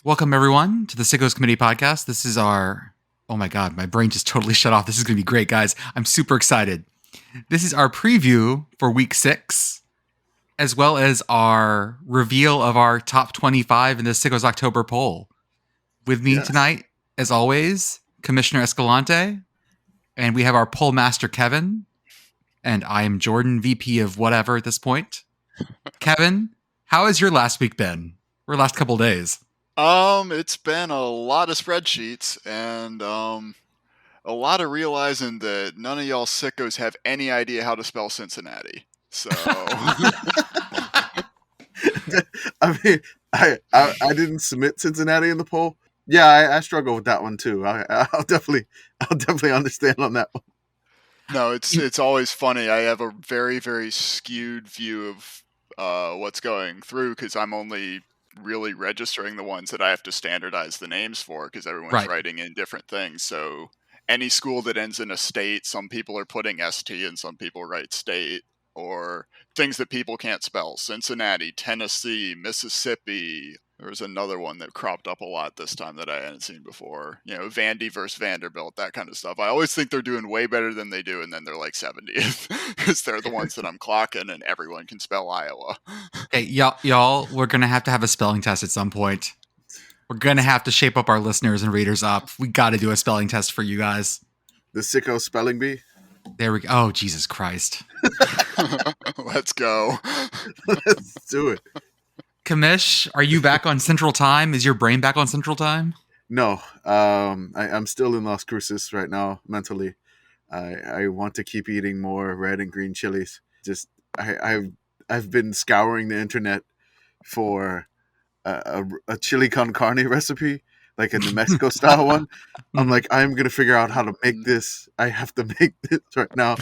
Welcome, everyone, to the Sickos Committee podcast. This is our... Oh my God, my brain just totally shut off. This is going to be great, guys. I'm super excited. This is our preview for week 6, as well as our reveal of our top 25 in the Sickos October poll. With me tonight, as always, Commissioner Escalante, and we have our poll master, Kevin, and I am Jordan, VP of whatever at this point. Kevin, how has your last week been? Or last couple days? It's been a lot of spreadsheets and a lot of realizing that none of y'all sickos have any idea how to spell Cincinnati. So I mean, I didn't submit Cincinnati in the poll. Yeah, I struggle with that one too. I'll definitely understand on that one. No, it's always funny. I have a very, very skewed view of what's going through because I'm only really registering the ones that I have to standardize the names for because everyone's writing in different things. So any school that ends in a state, some people are putting ST and some people write state, or things that people can't spell. Cincinnati, Tennessee, Mississippi. There was another one that cropped up a lot this time that I hadn't seen before. You know, Vandy versus Vanderbilt, that kind of stuff. I always think they're doing way better than they do, and then they're like 70th because they're the ones that I'm clocking, and everyone can spell Iowa. Hey, y'all, we're going to have a spelling test at some point. We're going to have to shape up our listeners and readers up. We got to do a spelling test for you guys. The Sicko spelling bee? There we go. Oh, Jesus Christ. Let's go. Let's do it. Commish, are you back on Central Time? Is your brain back on Central Time? No. I'm still in Las Cruces right now mentally. I want to keep eating more red and green chilies. Just I've been scouring the internet for a chili con carne recipe, like a New Mexico style one. I'm like, I'm gonna figure out how to make this. I have to make this right now.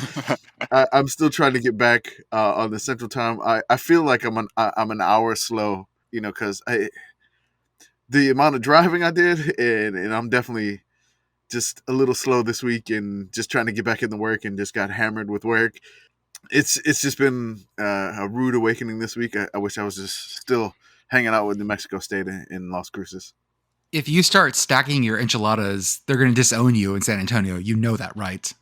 I'm still trying to get back on the Central Time. I feel like I'm an hour slow, you know, because the amount of driving I did, and I'm definitely just a little slow this week, and just trying to get back into work, and just got hammered with work. It's just been a rude awakening this week. I wish I was just still hanging out with New Mexico State in Las Cruces. If you start stacking your enchiladas, they're going to disown you in San Antonio. You know that, right?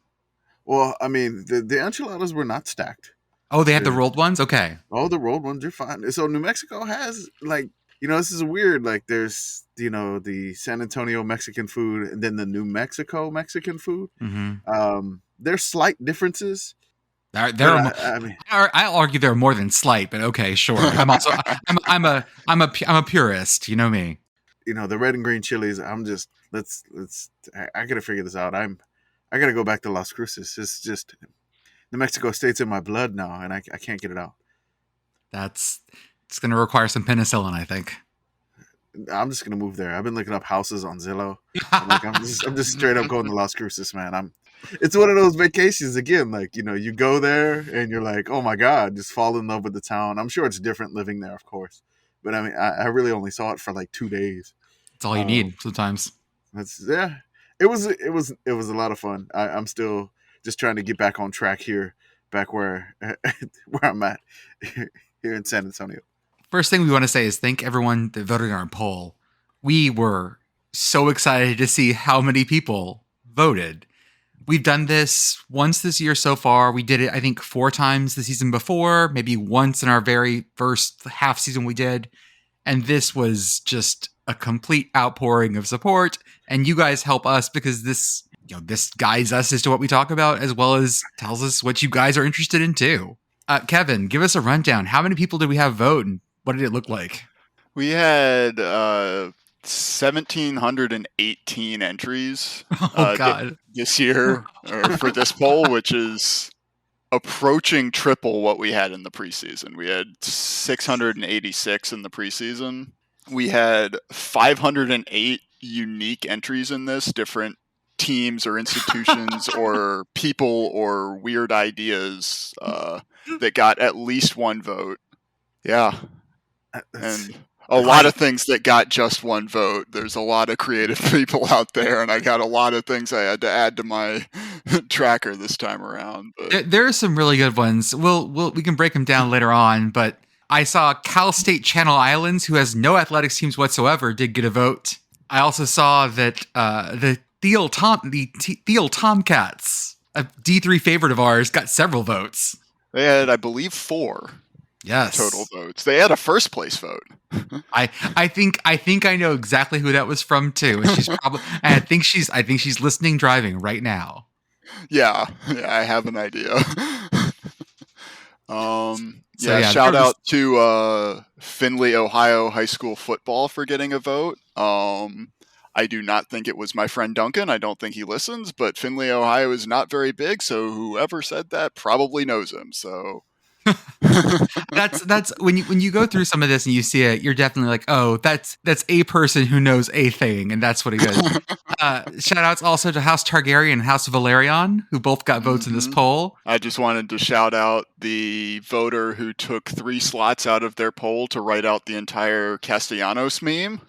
Well, I mean, the enchiladas were not stacked. Oh, they have the rolled ones? Okay. Oh, the rolled ones are fine. So New Mexico has, like, you know, this is weird. Like, there's, you know, the San Antonio Mexican food and then the New Mexico Mexican food. Mm-hmm. There's slight differences. I'll argue they're more than slight, but okay, sure. I'm also I'm a purist. You know me. You know, the red and green chilies. I'm just I gotta figure this out. I gotta go back to Las Cruces. It's just New Mexico State's in my blood now, and I can't get it out. It's going to require some penicillin, I think. I'm just gonna move there. I've been looking up houses on Zillow. I'm just straight up going to Las Cruces, man. It's one of those vacations again. Like, you know, you go there and you're like, oh my God, just fall in love with the town. I'm sure it's different living there, of course, but I mean, I really only saw it for like 2 days. That's all you need sometimes. It was a lot of fun. I'm still just trying to get back on track here, back where I'm at here in San Antonio. First thing we want to say is thank everyone that voted in our poll. We were so excited to see how many people voted. We've done this once this year so far. We did it, I think, 4 times the season before, maybe once in our very first half season we did. And this was just a complete outpouring of support. And you guys help us because this guides us as to what we talk about, as well as tells us what you guys are interested in too. Kevin, give us a rundown. How many people did we have vote, and what did it look like? We had 1,718 entries this year for this poll, which is approaching triple what we had in the preseason. We had 686 in the preseason. We had 508 unique entries in this, different teams or institutions or people or weird ideas that got at least one vote. Yeah. And a lot of things that got just one vote. There's a lot of creative people out there, and I got a lot of things I had to add to my tracker this time around. But there are some really good ones. We can break them down later on, but I saw Cal State Channel Islands, who has no athletics teams whatsoever, did get a vote. I also saw that the Thiel Tomcats, a D3 favorite of ours, got several votes. They had, I believe, 4 total votes. They had a first place vote. I think I know exactly who that was from too. And she's probably I think she's listening driving right now. Yeah, I have an idea. Shout out to Findlay, Ohio high school football for getting a vote. I do not think it was my friend Duncan. I don't think he listens, but Findlay, Ohio is not very big, so whoever said that probably knows him. So that's when you go through some of this and you see it, you're definitely like, oh, that's a person who knows a thing, and that's what he does. Shout outs also to House Targaryen and House Valerion, who both got votes in this poll. I just wanted to shout out the voter who took 3 slots out of their poll to write out the entire Castellanos meme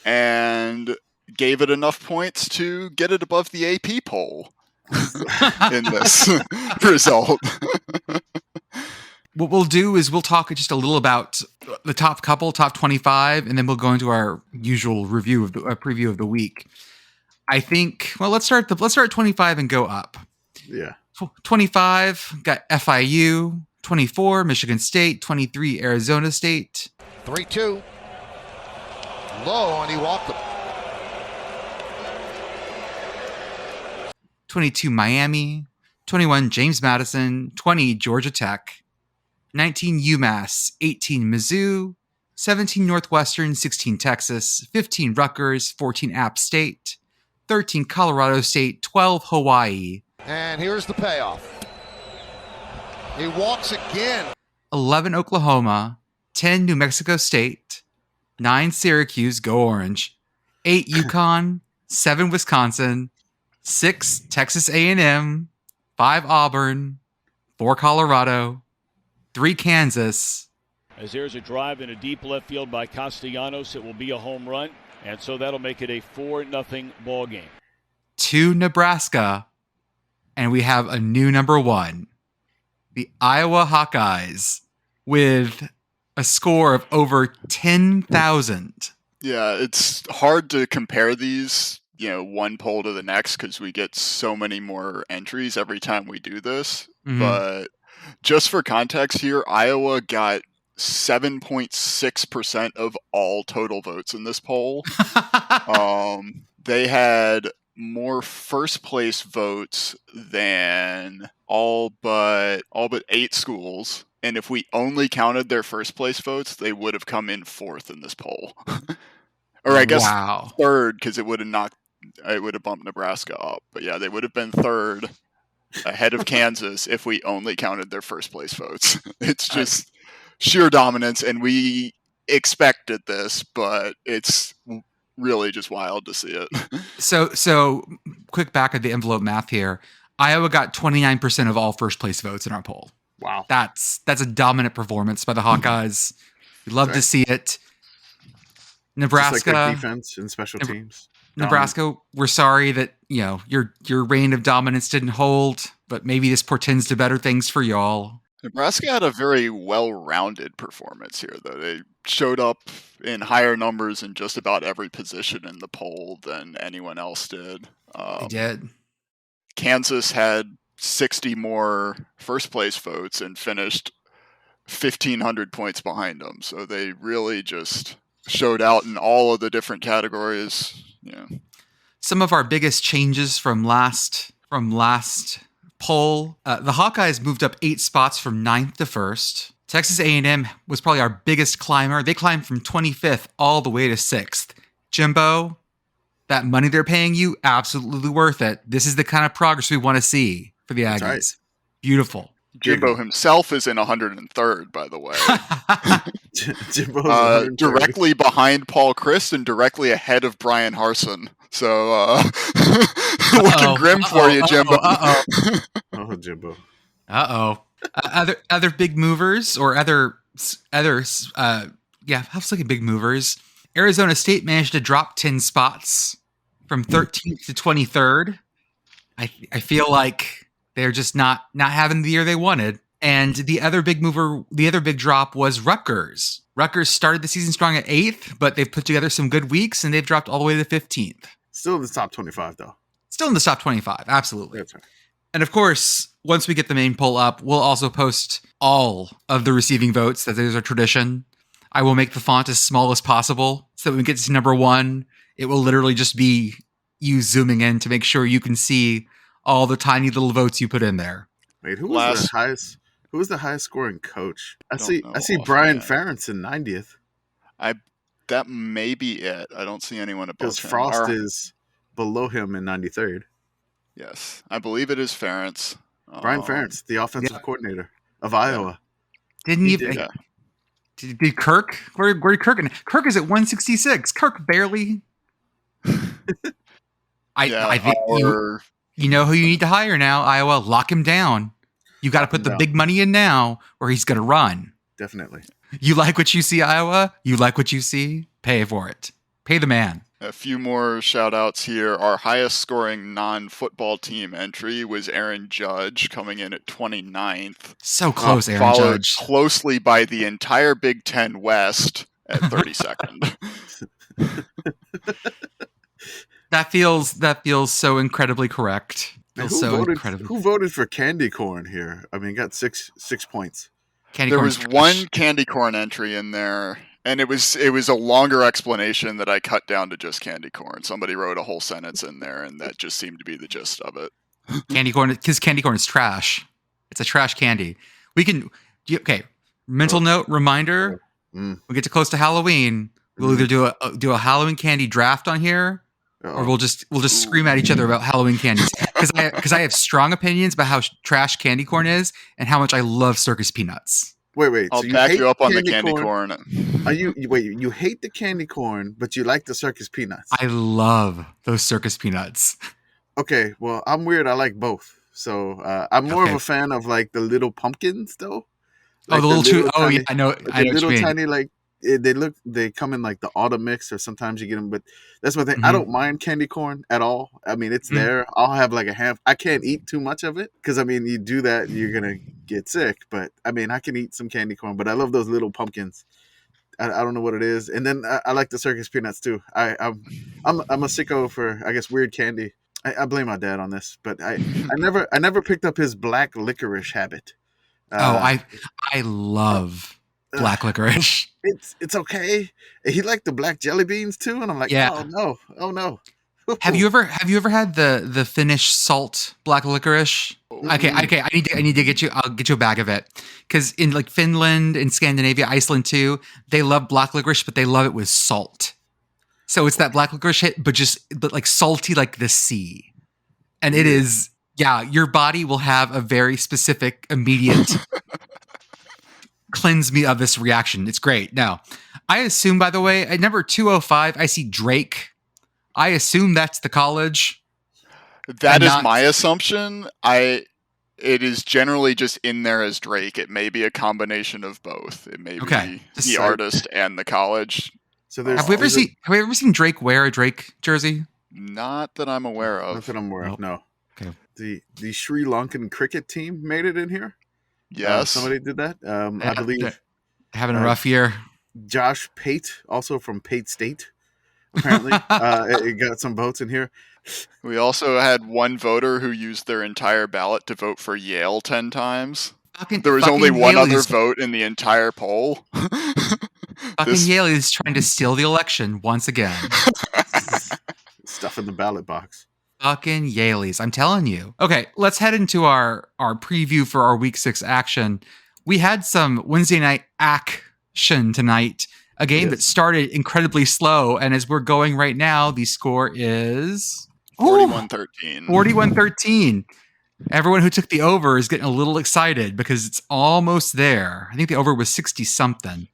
and gave it enough points to get it above the AP poll in this result. What we'll do is we'll talk just a little about the top 25, and then we'll go into our usual preview of the week. I think, well, let's start at 25 and go up. Yeah. 25 got FIU, 24 Michigan State, 23 Arizona State. 3-2. Low, and he walked them. 22 Miami, 21 James Madison, 20 Georgia Tech, 19 UMass, 18 Mizzou, 17 Northwestern, 16 Texas, 15 Rutgers, 14 App State, 13 Colorado State, 12 Hawaii. And here's the payoff. He walks again. 11 Oklahoma, 10 New Mexico State, 9 Syracuse, go Orange, 8 UConn, 7 Wisconsin, 6 Texas A&M, 5 Auburn, 4 Colorado, 3 Kansas. As there's a drive in a deep left field by Castellanos, it will be a home run, and so that'll make it a 4-0 ball game. 2 Nebraska, and we have a new number 1, the Iowa Hawkeyes, with a score of over 10,000. Yeah, it's hard to compare these, one poll to the next because we get so many more entries every time we do this. Mm-hmm. But just for context here, Iowa got 7.6% of all total votes in this poll. They had more first place votes than all but 8 schools. And if we only counted their first place votes, they would have come in 4th in this poll. Or I guess 3rd, because it would have bumped Nebraska up. But yeah, they would have been 3rd ahead of Kansas if we only counted their first place votes. It's just sheer dominance, and we expected this, but it's really just wild to see it. So quick back of the envelope math here. Iowa got 29% of all first place votes in our poll. Wow. That's a dominant performance by the Hawkeyes. We love to see it. Nebraska, just like defense and special teams. Nebraska, we're sorry that your reign of dominance didn't hold, but maybe this portends to better things for y'all. Nebraska had a very well-rounded performance here, though. They showed up in higher numbers in just about every position in the poll than anyone else did. They did. Kansas had 60 more first-place votes and finished 1,500 points behind them. So they really just showed out in all of the different categories. Yeah. Some of our biggest changes from last poll, the Hawkeyes moved up 8 spots from 9th to 1st. Texas A&M was probably our biggest climber. They climbed from 25th all the way to 6th. Jimbo, that money they're paying you, absolutely worth it. This is the kind of progress we want to see for the Aggies. Right. Beautiful. Jimbo himself is in 103rd, by the way. Jimbo's directly behind Paul Christ and directly ahead of Brian Harsin. So, looking grim for you, Jimbo. Oh, Jimbo. Other big movers or other I was looking big movers. Arizona State managed to drop 10 spots from 13th to 23rd. I feel like they're just not having the year they wanted. And the other big drop was Rutgers. Rutgers started the season strong at 8th, but they've put together some good weeks and they've dropped all the way to 15th. Still in the top 25, though. Still in the top 25, absolutely. That's right. And of course, once we get the main poll up, we'll also post all of the receiving votes. That there's a tradition. I will make the font as small as possible so that when we get to number 1, it will literally just be you zooming in to make sure you can see all the tiny little votes you put in there. Wait, who was the highest? Who was the highest scoring coach? I see Brian Ferentz in 90th. That may be it. I don't see anyone above him. Because Frost is below him in 93rd. Yes, I believe it is Ferentz. Brian Ferentz, the offensive coordinator of Iowa. Did Kirk? Where did Kirk? Kirk is at 166. Kirk barely. I think you know who you need to hire now, Iowa. Lock him down. You got to put the big money in now, or he's going to run. Definitely. You like what you see, Iowa? You like what you see? Pay for it. Pay the man. A few more shout outs here. Our highest scoring non-football team entry was Aaron Judge, coming in at 29th. So close, Aaron followed Judge. Closely by the entire Big Ten West at 32nd. That feels so incredibly correct. Who voted for candy corn here? I mean, got six points. There was one candy corn entry in there, and it was a longer explanation that I cut down to just candy corn. Somebody wrote a whole sentence in there, and that just seemed to be the gist of it. Candy corn, because candy corn is trash. It's a trash candy. Mental note reminder. We get too close to Halloween. We'll either do a Halloween candy draft on here, or we'll just scream at each other about Halloween candies. Because I have strong opinions about how trash candy corn is and how much I love circus peanuts. Wait. I'll back you up on the candy corn. You hate the candy corn, but you like the circus peanuts. I love those circus peanuts. Okay, well, I'm weird. I like both. So I'm more of a fan of like the little pumpkins, though. Like the little tiny, I know. I know little tiny like. They come in like the autumn mix, or sometimes you get them, but that's one thing. I don't mind candy corn at all. I mean, it's there. I'll have like a half. I can't eat too much of it because I mean, you do that, you're gonna get sick. But I mean, I can eat some candy corn. But I love those little pumpkins. I don't know what it is. And then I like the circus peanuts too. I'm a sicko for, I guess, weird candy. I blame my dad on this, but I never picked up his black licorice habit. I love black licorice. It's okay. He liked the black jelly beans too, and I'm like, oh no. Have you ever had the Finnish salt black licorice? Okay. I need to get you. I'll get you a bag of it, because in like Finland and Scandinavia, Iceland too, they love black licorice, but they love it with salt. So it's that black licorice hit, but like salty like the sea, and it is. Yeah, your body will have a very specific, immediate cleanse me of this reaction. It's great. Now, I assume, by the way, at number 205, I see Drake. I assume that's the college. That is my assumption. It is generally just in there as Drake. It may be a combination of both. It may be the artist and the college. So have we ever seen Drake wear a Drake jersey? Not that I'm aware of. Not that I'm aware of. No. Okay. The Sri Lankan cricket team made it in here. Yes, somebody did that. I believe having a rough year. Josh Pate, also from Pate State, apparently, it got some votes in here. We also had one voter who used their entire ballot to vote for Yale 10 times. There was only one other vote in the entire poll. Yale is trying to steal the election once again. Stuff in the ballot box. Fucking Yaleys, I'm telling you. Okay, let's head into our preview for our Week 6 action. We had some Wednesday night action tonight, a game that started incredibly slow, and as we're going right now, the score is 41-13. 41-13. Everyone who took the over is getting a little excited because it's almost there. I think the over was 60-something.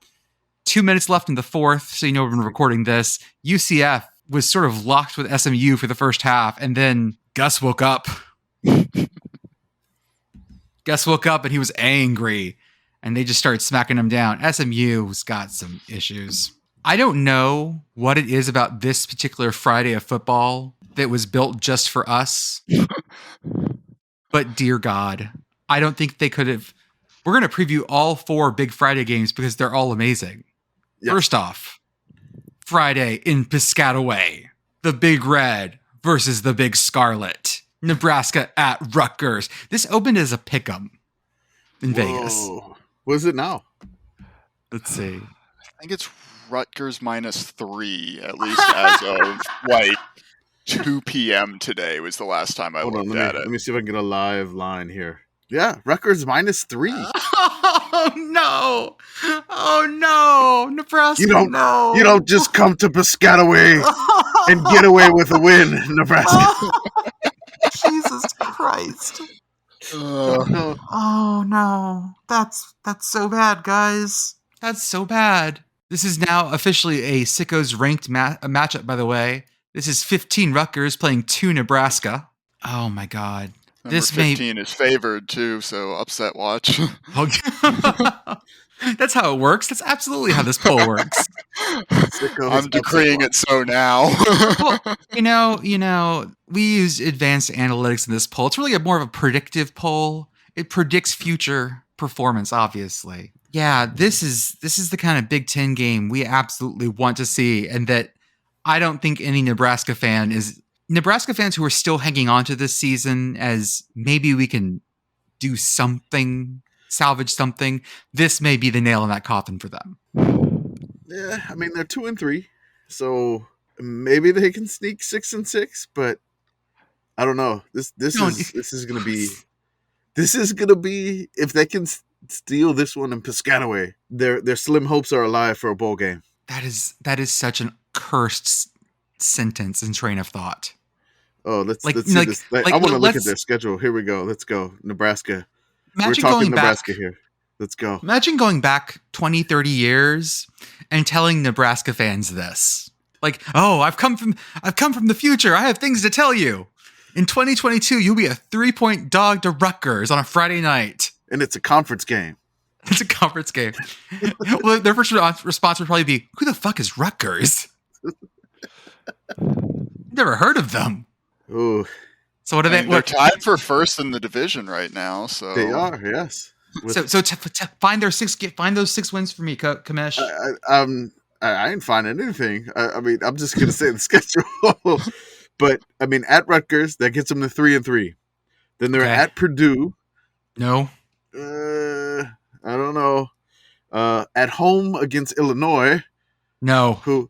2 minutes left in the fourth, so you know we've been recording this. UCF was sort of locked with SMU for the first half, and then Gus woke up. Gus woke up and he was angry, and they just started smacking him down. SMU's got some issues. I don't know what it is about this particular Friday of football that was built just for us, but dear God, I don't think they could have We're going to preview all 4 Big Friday games because they're all amazing. Yeah. First off, Friday in Piscataway, the Big Red versus the Big Scarlet. Nebraska at Rutgers. This opened as a pick'em in Vegas. What is it now? Let's see. I think it's Rutgers -3, at least as of like 2 p.m. today was the last time I looked at it. Let me see if I can get a live line here. Yeah, Rutgers -3. Oh no! Oh no! Nebraska! You don't just come to Piscataway and get away with a win, Nebraska. Jesus Christ! Oh no! That's so bad, guys. That's so bad. This is now officially a Sickos ranked matchup. By the way, this is 15 Rutgers playing 2 Nebraska. Oh my God! Number 15 is favored too, so upset watch. That's how it works. That's absolutely how this poll works. I'm decreeing it so now. Well, we use advanced analytics in this poll. It's really more of a predictive poll. It predicts future performance, obviously. Yeah, this is the kind of Big Ten game we absolutely want to see, and that I don't think any Nebraska fans who are still hanging on to this season as maybe we can do something, salvage something. This may be the nail in that coffin for them. Yeah, I mean they're 2-3, so maybe they can sneak 6-6. But I don't know. This is gonna be if they can steal this one in Piscataway, their slim hopes are alive for a bowl game. That is such an cursed sentence and train of thought. Oh, let's see this. I want to look at their schedule. Here we go. Let's go. Nebraska. We're talking Nebraska here. Let's go. Imagine going back 20, 30 years and telling Nebraska fans this. Like, oh, I've come from the future. I have things to tell you. In 2022, you'll be a 3-point dog to Rutgers on a Friday night. And it's a conference game. It's a conference game. Well, their first response would probably be, who the fuck is Rutgers? Never heard of them. Ooh. So what are they? They're tied for first in the division right now. So they are, yes. Find those 6 wins for me, Commish. I ain't finding anything. I mean, I'm just gonna say the schedule. But I mean, at Rutgers, that gets them to 3-3. Then they're at Purdue. No. I don't know. At home against Illinois. No. Who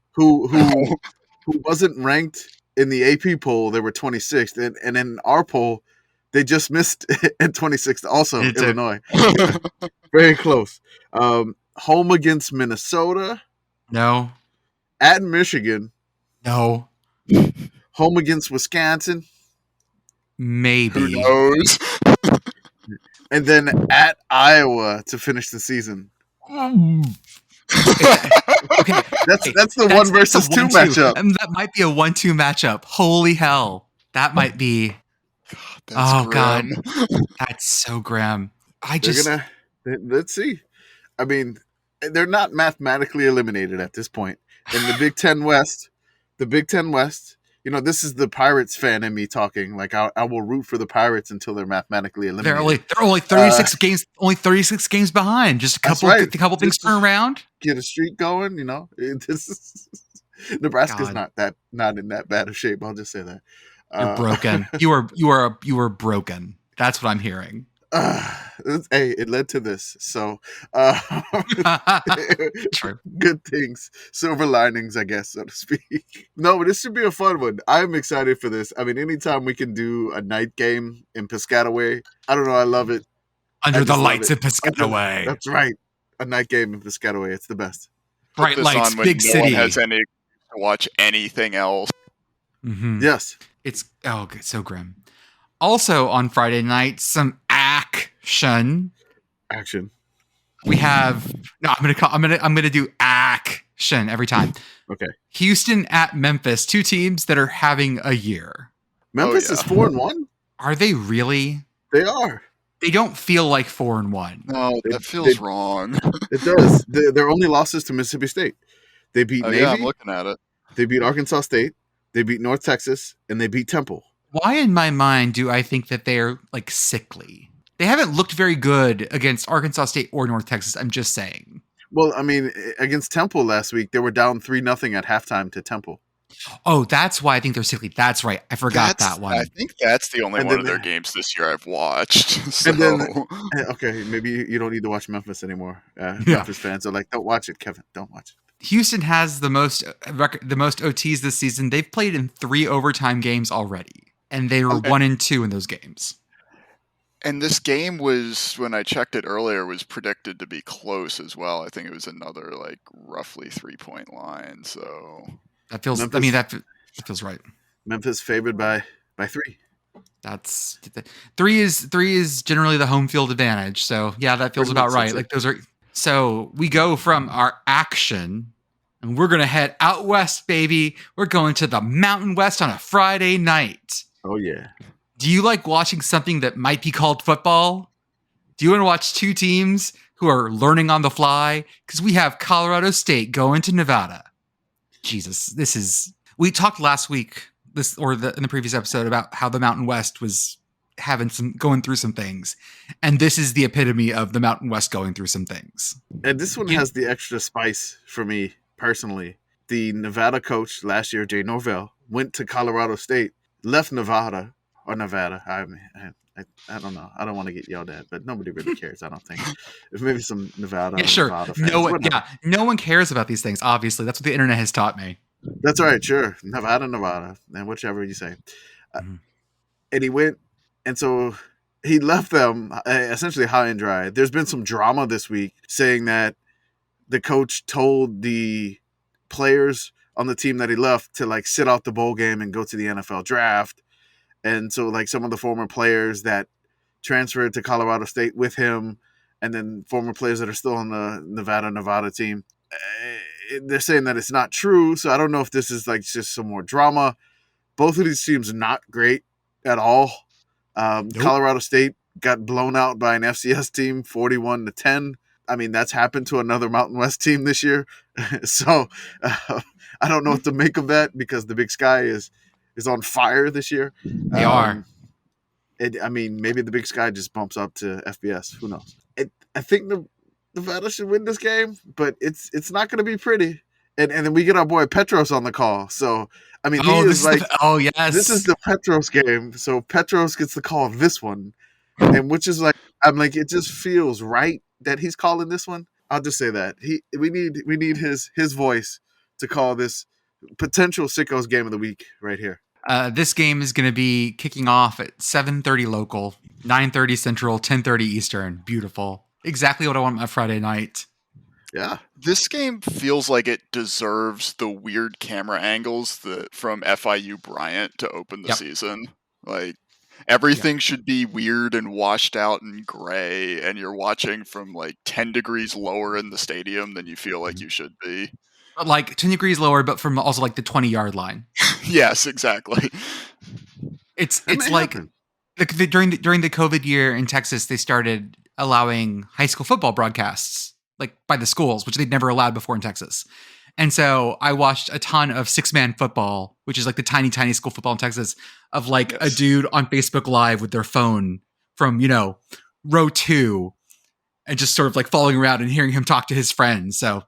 wasn't ranked in the AP poll? They were 26th, and in our poll, they just missed at 26th. Also, Illinois. Very close. Home against Minnesota. No. At Michigan. No. Home against Wisconsin. Maybe. Who knows? And then at Iowa to finish the season. Okay. That's the 1 versus 2 matchup. That might be a 1-2 matchup. Holy hell. That might be. That's God. grim. That's so grim. Let's see. I mean, they're not mathematically eliminated at this point. In the Big Ten West, this is the Pirates fan in me talking. Like I will root for the Pirates until they're mathematically eliminated. They're only 36 games. Only 36 games behind. Just a couple things turn around. Get a streak going. Nebraska's not in that bad of shape. I'll just say that. You're broken. You are broken. That's what I'm hearing. Hey, it led to this. So True. Good things, silver linings, I guess, so to speak. No, but this should be a fun one. I'm excited for this. I mean, anytime we can do a night game in Piscataway, I don't know, I love it. Under the lights in Piscataway. That's right. A night game in Piscataway. It's the best. Bright lights, big city. No one has any to watch anything else. Mm-hmm. Yes. It's so grim. Also on Friday night, some action. We have I'm gonna do action every time. Okay. Houston at Memphis, 2 teams that are having a year. Memphis is 4-1. Are they really? They are. They don't feel like 4-1. No, that feels wrong. It does. Their only losses to Mississippi State. They beat Navy. Yeah, I'm looking at it. They beat Arkansas State. They beat North Texas, and they beat Temple. Why in my mind do I think that they're like sickly? They haven't looked very good against Arkansas State or North Texas. I'm just saying. Well, I mean, against Temple last week, they were down 3-0 at halftime to Temple. Oh, that's why I think they're sickly. That's right. I forgot that one. I think that's the only And one then of their games this year I've watched. So. And then, okay, maybe you don't need to watch Memphis anymore. Memphis fans are like, don't watch it, Kevin. Don't watch it. Houston has the most OTs this season. They've played in 3 overtime games already, and they were 1-2 in those games. And this game was, when I checked it earlier, was predicted to be close as well. I think it was another like roughly 3-point line. So that feels. Memphis, I mean, that feels right. Memphis favored by 3. That's 3 is generally the home field advantage. So yeah, that feels about right. Like those are. So we go from our action, and we're gonna head out west, baby. We're going to the Mountain West on a Friday night. Oh yeah. Do you like watching something that might be called football? Do you want to watch 2 teams who are learning on the fly? Because we have Colorado State going to Nevada. Jesus, we talked last week, in the previous episode, about how the Mountain West was going through some things. And this is the epitome of the Mountain West going through some things. And this one has the extra spice for me personally. The Nevada coach last year, Jay Norvell, went to Colorado State, left Nevada. I don't know. I don't want to get yelled at, but nobody really cares, I don't think. If maybe some Nevada. Yeah, sure. Nevada fans, no one cares about these things, obviously. That's what the internet has taught me. That's right, sure. Nevada, and whichever you say. And he went, and so he left them essentially high and dry. There's been some drama this week saying that the coach told the players on the team that he left to like sit out the bowl game and go to the NFL draft. And so, like, some of the former players that transferred to Colorado State with him, and then former players that are still on the Nevada team, they're saying that it's not true. So I don't know if this is, like, just some more drama. Both of these teams are not great at all. Nope. Colorado State got blown out by an FCS team, 41-10. I mean, that's happened to another Mountain West team this year. So I don't know what to make of that, because the Big Sky is on fire this year. They are. I mean, maybe the Big Sky just bumps up to FBS. Who knows? I think Nevada should win this game, but it's not going to be pretty. And then we get our boy Petros on the call. So, I mean, yes. This is the Petros game. So Petros gets the call of this one. And which is like, I'm like, it just feels right that he's calling this one. I'll just say that. We need his voice to call this potential Sickos game of the week right here. This game is going to be kicking off at 7:30 local, 9:30 Central, 10:30 Eastern. Beautiful. Exactly what I want on my Friday night. Yeah. This game feels like it deserves the weird camera angles from FIU Bryant to open the season. Like, everything should be weird and washed out and gray, and you're watching from like 10 degrees lower in the stadium than you feel like you should be. Like 10 degrees lower, but from also like the 20-yard line. Yes, exactly. It's like during the COVID year in Texas, they started allowing high school football broadcasts like by the schools, which they'd never allowed before in Texas. And so I watched a ton of 6-man football, which is like the tiny school football in Texas, of like a dude on Facebook Live with their phone from, row 2. And just sort of like following around and hearing him talk to his friends. So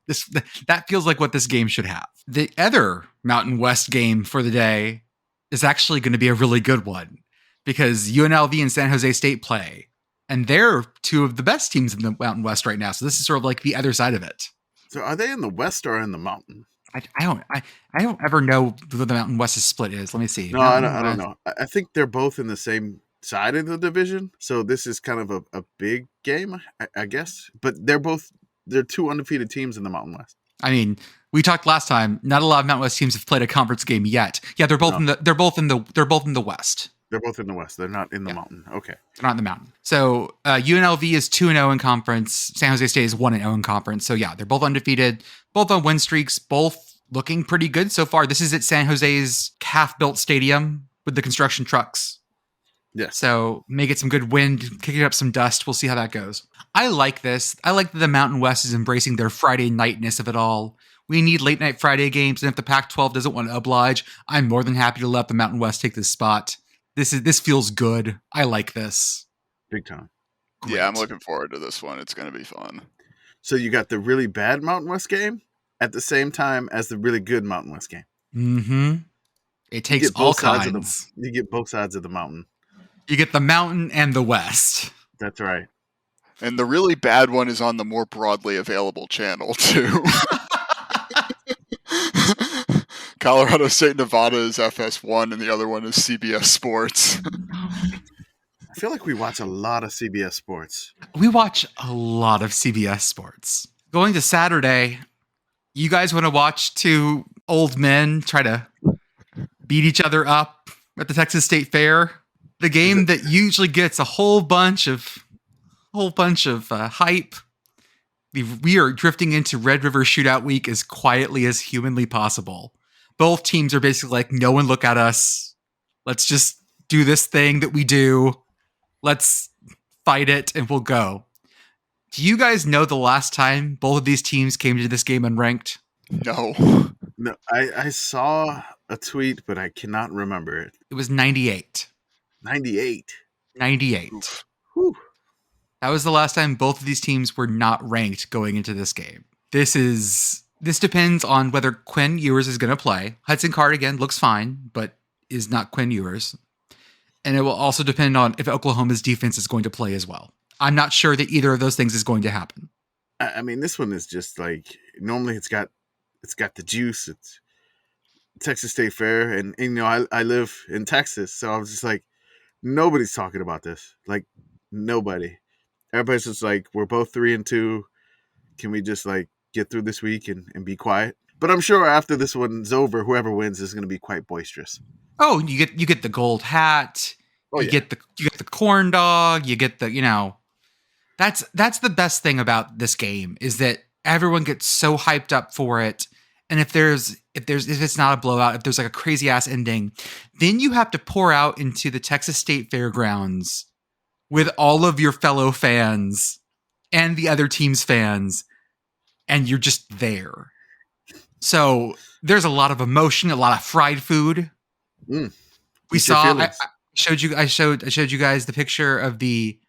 that feels like what this game should have. The other Mountain West game for the day is actually going to be a really good one, because UNLV and San Jose State play, and they're 2 of the best teams in the Mountain West right now. So this is sort of like the other side of it. So are they in the West or in the Mountain? I don't ever know what the Mountain West's split is. Let me see. No, I don't know. I think they're both in the same side of the division, so this is kind of a big game, I guess. But they're 2 undefeated teams in the Mountain West. I mean, we talked last time. Not a lot of Mountain West teams have played a conference game yet. Yeah, they're both in the West. They're both in the West. They're not in the Mountain. Okay, they're not in the Mountain. So UNLV is 2-0 in conference. San Jose State is 1-0 in conference. So yeah, they're both undefeated, both on win streaks, both looking pretty good so far. This is at San Jose's half-built stadium with the construction trucks. Yeah. So may get some good wind, kicking up some dust. We'll see how that goes. I like this. I like that the Mountain West is embracing their Friday nightness of it all. We need late night Friday games, and if the Pac-12 doesn't want to oblige, I'm more than happy to let the Mountain West take this spot. This feels good. I like this. Big time. great. Yeah, I'm looking forward to this one. It's going to be fun. So you got the really bad Mountain West game at the same time as the really good Mountain West game. Mm-hmm. It You takes get all both sides of kinds. you get both sides of the mountain. You get the mountain and the West. That's right. And the really bad one is on the more broadly available channel, too. Colorado State, Nevada is FS1, and the other one is CBS Sports. I feel like we watch a lot of CBS Sports. We watch a lot of CBS Sports. Going to Saturday, you guys want to watch two old men try to beat each other up at the Texas State Fair? The game that usually gets a whole bunch of hype. We are drifting into Red River Shootout Week as quietly as humanly possible. Both teams are basically like, no one look at us. Let's just do this thing that we do. Let's fight it and we'll go. Do you guys know the last time both of these teams came to this game unranked? No. No, I saw a tweet, but I cannot remember it. It was 98. 98. 98. Whew. That was the last time both of these teams were not ranked going into this game. This depends on whether Quinn Ewers is going to play. Hudson Card, again, looks fine, but is not Quinn Ewers. And it will also depend on if Oklahoma's defense is going to play as well. I'm not sure that either of those things is going to happen. I mean, this one is just like, normally it's got the juice. It's Texas State Fair, and you know, I live in Texas, so I was just like, nobody's talking about this. Like, nobody. Everybody's just like, we're both 3-2. Can we just like get through this week and be quiet? But I'm sure after this one's over, whoever wins is going to be quite boisterous. Oh, you get the gold hat. You get the corn dog. You get the, that's the best thing about this game is that everyone gets so hyped up for it. And if it's not a blowout, if there's like a crazy ass ending, then you have to pour out into the Texas State Fairgrounds with all of your fellow fans and the other team's fans, and you're just there. So there's a lot of emotion, a lot of fried food. We saw. I showed you guys the picture of the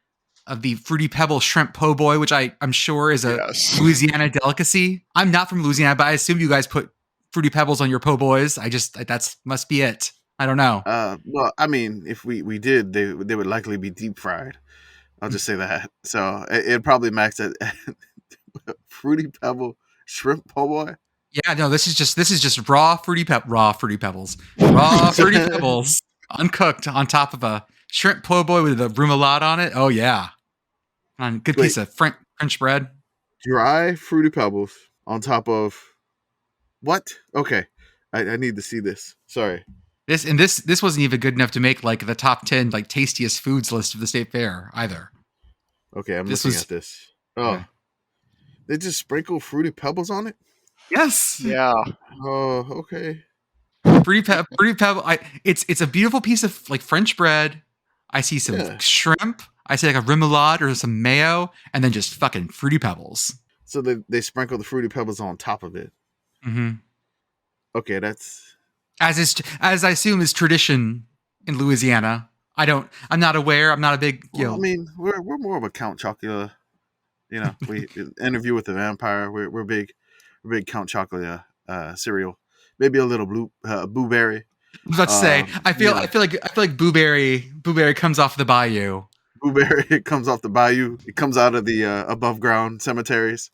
Fruity Pebble shrimp po' boy, which I'm sure is a Louisiana delicacy. I'm not from Louisiana, but I assume you guys put Fruity Pebbles on your po' boys. That's must be it. I don't know. Well, I mean, if we did, they would likely be deep fried. I'll just say that. So it'd probably max at Fruity Pebble shrimp po' boy. Yeah, no, this is just raw Fruity Pebbles, raw Fruity Pebbles, uncooked on top of a shrimp po' boy with a remoulade on it. Oh yeah, on good piece of French bread. Dry Fruity Pebbles on top of what? Okay, I need to see this. Sorry. This wasn't even good enough to make like the top 10 like tastiest foods list of the state fair either. Okay, I'm looking at this. Oh, yeah. They just sprinkle Fruity Pebbles on it? Yes. Yeah. Oh, okay. Fruity Pebble. It's a beautiful piece of like French bread. I see some shrimp. I see like a remoulade or some mayo, and then just fucking Fruity Pebbles. So they sprinkle the Fruity Pebbles on top of it. Mm-hmm. Okay, that's as I assume is tradition in Louisiana. I'm not aware. I'm not a big. I mean, we're more of a Count Chocula. You know, we Interview with the Vampire. We're big Count Chocula cereal. Maybe a little blueberry. I was about to say. I feel like blueberry comes off the bayou. Blueberry, it comes off the bayou. It comes out of the above ground cemeteries.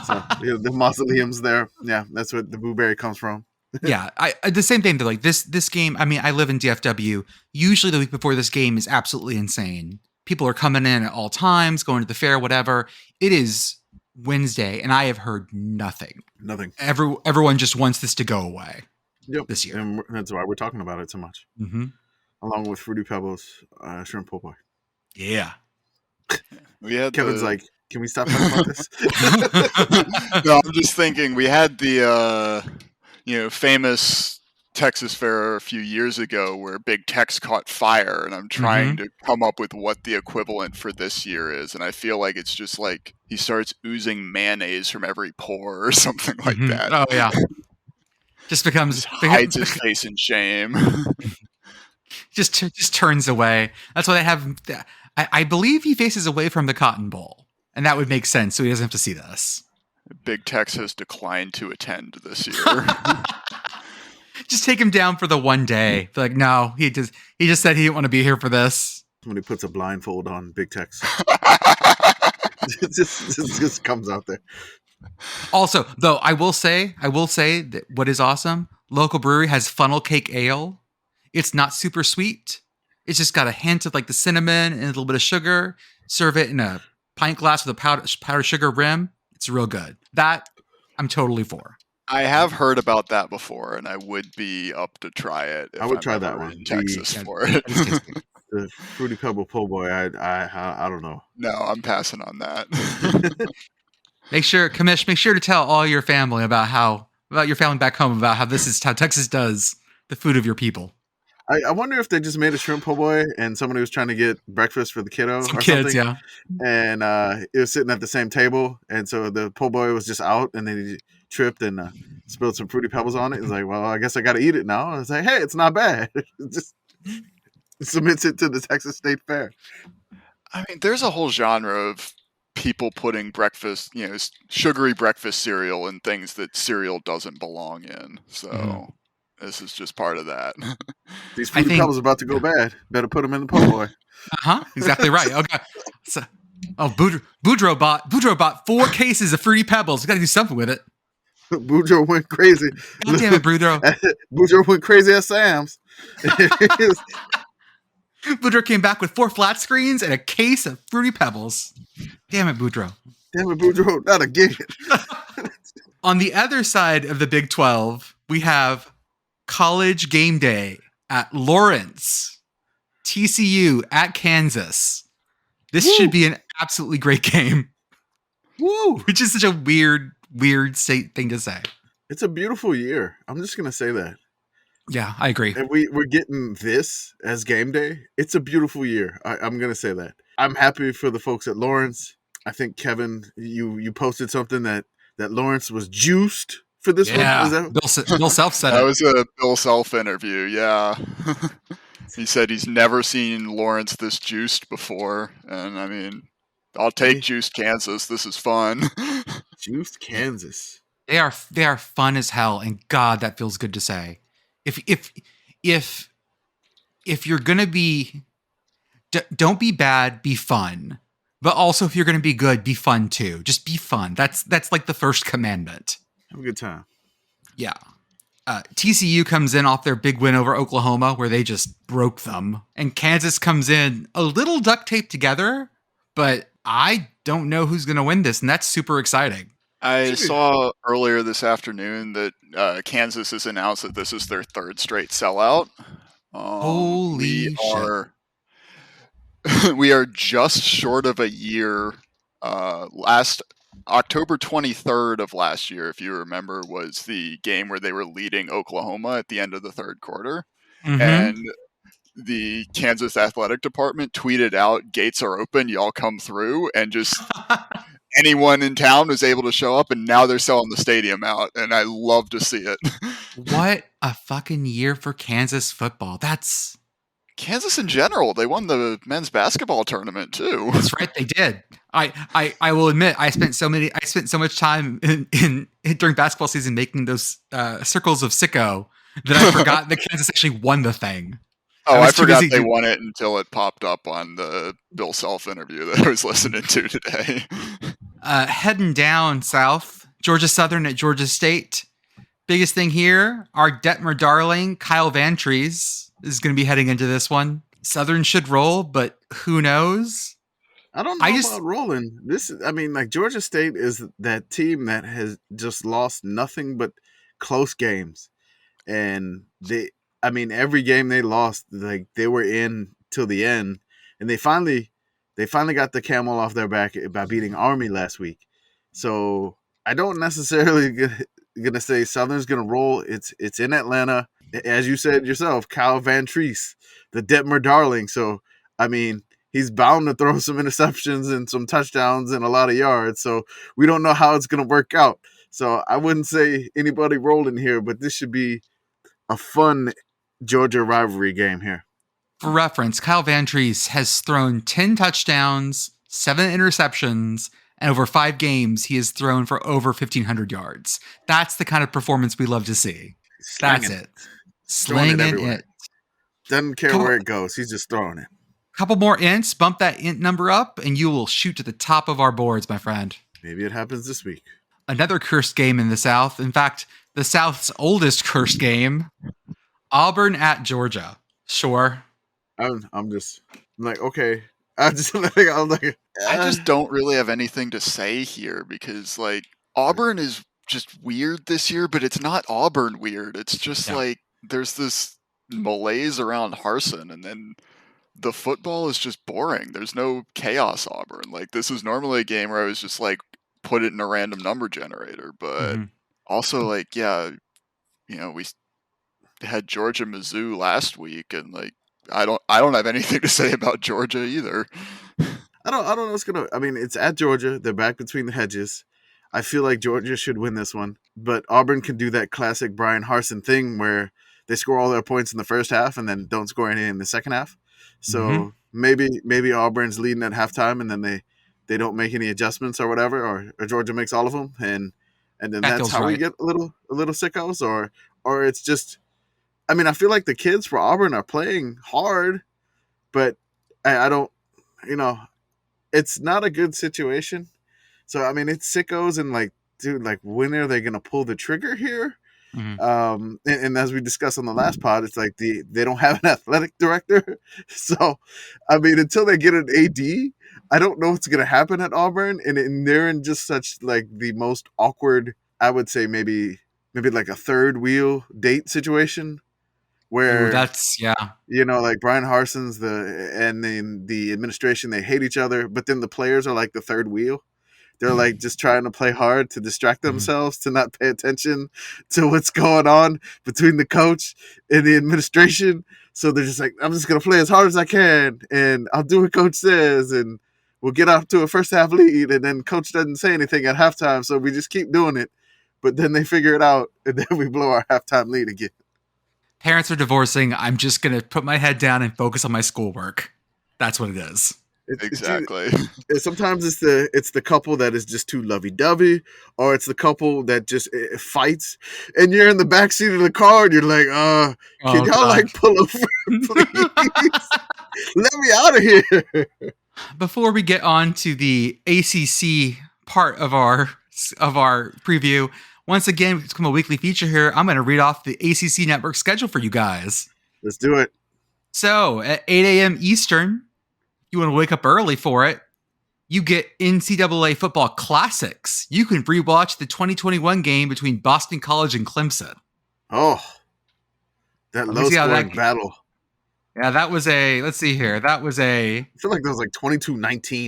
So the mausoleums there. Yeah, that's where the blueberry comes from. Yeah, the same thing. Like this game. I mean, I live in DFW. Usually, the week before this game is absolutely insane. People are coming in at all times, going to the fair, whatever. It is Wednesday, and I have heard nothing. Nothing. Everyone just wants this to go away. Yep. This year, and that's why we're talking about it so much. Mm-hmm. Along with Fruity Pebbles, shrimp po' boy. Yeah. Kevin's like, can we stop talking about this? No, I'm just thinking we had the famous Texas Fair a few years ago where Big Tex caught fire, and I'm trying to come up with what the equivalent for this year is, and I feel like it's just like he starts oozing mayonnaise from every pore or something like that. Oh yeah. Just hides his face in shame. just turns away. That's why they have. I believe he faces away from the Cotton Bowl, and that would make sense, so he doesn't have to see this. Big Tex has declined to attend this year. Just take him down for the one day. Be like, no, he just said he didn't want to be here for this. When he puts a blindfold on Big Tex. it just comes out there. Also, though, I will say that what is awesome, local brewery has funnel cake ale. It's not super sweet. It's just got a hint of like the cinnamon and a little bit of sugar. Serve it in a pint glass with a powdered sugar rim. It's real good. That I'm totally for. I have heard about that before, and I would be up to try it. If I would I'm try that ever one. in Texas for it. The Fruity Pebble Po' Boy, I don't know. No, I'm passing on that. Make sure to tell all your family about your family back home about how this is how Texas does the food of your people. I wonder if they just made a shrimp po' boy and somebody was trying to get breakfast for the kiddo Some or kids, something. yeah. And it was sitting at the same table, and so the po' boy was just out, and then he tripped and spilled some Fruity Pebbles on it. He's like, well, I guess I got to eat it now. I was like, hey, it's not bad. Just submits it to the Texas State Fair. I mean, there's a whole genre of people putting breakfast, sugary breakfast cereal in things that cereal doesn't belong in. So this is just part of that. These Fruity Pebbles are about to go bad. Better put them in the po' boy. Exactly right. Okay. So, Boudreaux bought 4 cases of Fruity Pebbles. We got to do something with it. Boudreaux went crazy. God damn it, Boudreaux. Boudreaux went crazy at Sam's. Boudreaux came back with 4 flat screens and a case of Fruity Pebbles. Damn it, Boudreaux. Damn it, Boudreaux. Not again. On the other side of the Big 12, we have college game day at Lawrence, TCU at Kansas. This should be an absolutely great game. Woo! Which is such a weird thing to say. It's a beautiful year. I'm just going to say that. Yeah, I agree. And we're getting this as game day. It's a beautiful year. I'm going to say that. I'm happy for the folks at Lawrence. I think, Kevin, you posted something that Lawrence was juiced for this one. Yeah, Bill Self said that was a Bill Self interview, yeah. He said he's never seen Lawrence this juiced before. And, I mean, I'll take juiced Kansas. This is fun. Juiced Kansas. They are fun as hell, and God, that feels good to say. If you're gonna be, don't be bad, be fun. But also, if you're gonna be good, be fun too. Just be fun. That's like the first commandment. Have a good time. Yeah. TCU comes in off their big win over Oklahoma, where they just broke them, and Kansas comes in a little duct taped together. But I don't know who's gonna win this, and that's super exciting. I saw earlier this afternoon that Kansas has announced that this is their 3rd straight sellout. Holy shit. We are just short of a year. Last October 23rd of last year, if you remember, was the game where they were leading Oklahoma at the end of the 3rd quarter. Mm-hmm. And the Kansas athletic department tweeted out, gates are open, y'all come through, and just anyone in town was able to show up, and now they're selling the stadium out, and I love to see it. What a fucking year for Kansas football. That's Kansas in general. They won the men's basketball tournament too. That's right, they did. I will admit I spent so much time in during basketball season making those circles of sicko that I forgot that Kansas actually won the thing. Oh, I forgot they won it until it popped up on the Bill Self interview that I was listening to today. Heading down south, Georgia Southern at Georgia State. Biggest thing here, our Detmer darling, Kyle Vantrease, is going to be heading into this one. Southern should roll, but who knows? I don't know about rolling. Georgia State is that team that has just lost nothing but close games. And every game they lost, like they were in till the end, and they finally got the camel off their back by beating Army last week. So I don't necessarily gonna say Southern's gonna roll. It's in Atlanta, as you said yourself, Kyle Vantrease, the Detmer darling. So he's bound to throw some interceptions and some touchdowns and a lot of yards. So we don't know how it's gonna work out. So I wouldn't say anybody rolling here, but this should be a fun Georgia rivalry game here. For reference, Kyle Van Treese has thrown 10 touchdowns, 7 interceptions, and over 5 games, he has thrown for over 1,500 yards. That's the kind of performance we love to see. That's it. Throwing Slinging it everywhere. it. Doesn't care where it goes. He's just throwing it. Couple more ints, bump that int number up, and you will shoot to the top of our boards, my friend. Maybe it happens this week. Another cursed game in the South. In fact, the South's oldest cursed game. Auburn at Georgia. Sure. I'm like, okay. I'm like, I just don't really have anything to say here because, like, Auburn is just weird this year, but it's not Auburn weird. It's just like there's this malaise around Harsin, and then the football is just boring. There's no chaos Auburn. Like, this is normally a game where I was just like, put it in a random number generator, but also, like, we had Georgia Mizzou last week, and like, I don't have anything to say about Georgia either. I don't know what's gonna. I mean, it's at Georgia. They're back between the hedges. I feel like Georgia should win this one, but Auburn can do that classic Brian Harsin thing where they score all their points in the first half and then don't score any in the second half. So maybe Auburn's leading at halftime, and then they don't make any adjustments or whatever, or Georgia makes all of them, and then that's how we get a little sickos, or it's just. I mean, I feel like the kids for Auburn are playing hard, but I don't, it's not a good situation. So, I mean, it's sickos and like, dude, like, when are they going to pull the trigger here? And as we discussed on the last pod, it's like they don't have an athletic director. So, I mean, until they get an AD, I don't know what's going to happen at Auburn. And they're in just such like the most awkward, I would say maybe like a third wheel date situation. Where like Brian Harsin's and then the administration, they hate each other, but then the players are like the third wheel. They're like just trying to play hard to distract themselves, to not pay attention to what's going on between the coach and the administration. So they're just like, I'm just gonna play as hard as I can, and I'll do what coach says, and we'll get off to a first half lead, and then coach doesn't say anything at halftime, so we just keep doing it. But then they figure it out, and then we blow our halftime lead again. Parents are divorcing. I'm just going to put my head down and focus on my schoolwork. That's what it is. Exactly. Sometimes it's the couple that is just too lovey-dovey, or it's the couple that just fights, and you're in the backseat of the car, and you're like, can y'all like pull over, please? Let me out of here. Before we get on to the ACC part of our preview, once again, it's become a weekly feature here. I'm going to read off the ACC network schedule for you guys. Let's do it. So at 8 a.m. Eastern, you want to wake up early for it, you get NCAA football classics. You can rewatch the 2021 game between Boston College and Clemson. Oh, that low-scoring battle. Yeah, that was let's see here. That was I feel like that was like 22-19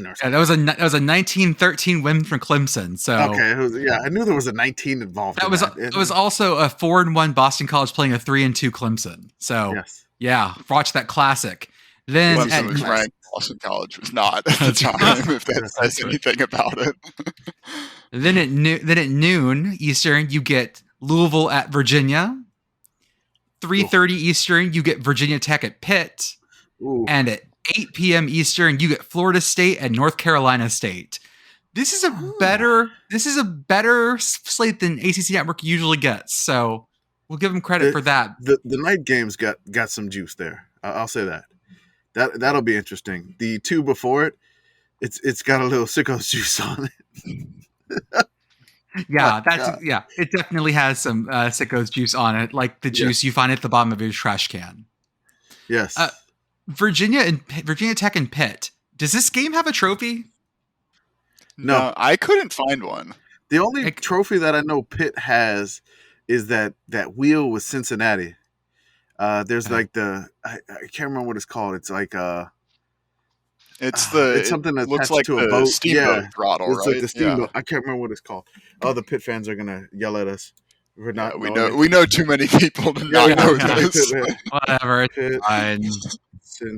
or something. Yeah, that was a 19-13 win from Clemson. So okay, I knew there was a 19 involved. It was also a 4-1 Boston College playing a 3-2 Clemson. So yeah, watch that classic. Then Clemson was ranked. Boston College was not at the time. If that says anything about it. Then at noon Eastern, you get Louisville at Virginia. 3:30 Eastern, you get Virginia Tech at Pitt. Ooh. And at 8 p.m. Eastern, you get Florida State and North Carolina State. This is a better slate than ACC Network usually gets. So we'll give them credit for that. The night games got some juice there. I'll say that. That'll be interesting. The two before it's got a little sickos juice on it. It definitely has some sickos juice on it, like the juice you find at the bottom of your trash can. Yes. Virginia Tech and Pitt. Does this game have a trophy? No, I couldn't find one. The only trophy that I know Pitt has is that wheel with Cincinnati. There's like I can't remember what it's called. It's like it's something that looks like to a boat. Steamboat throttle, it's right? Like the steamboat. I can't remember what it's called. Oh, the Pit fans are gonna yell at us. We're not. We know too many people to not know this. Whatever, it's fine.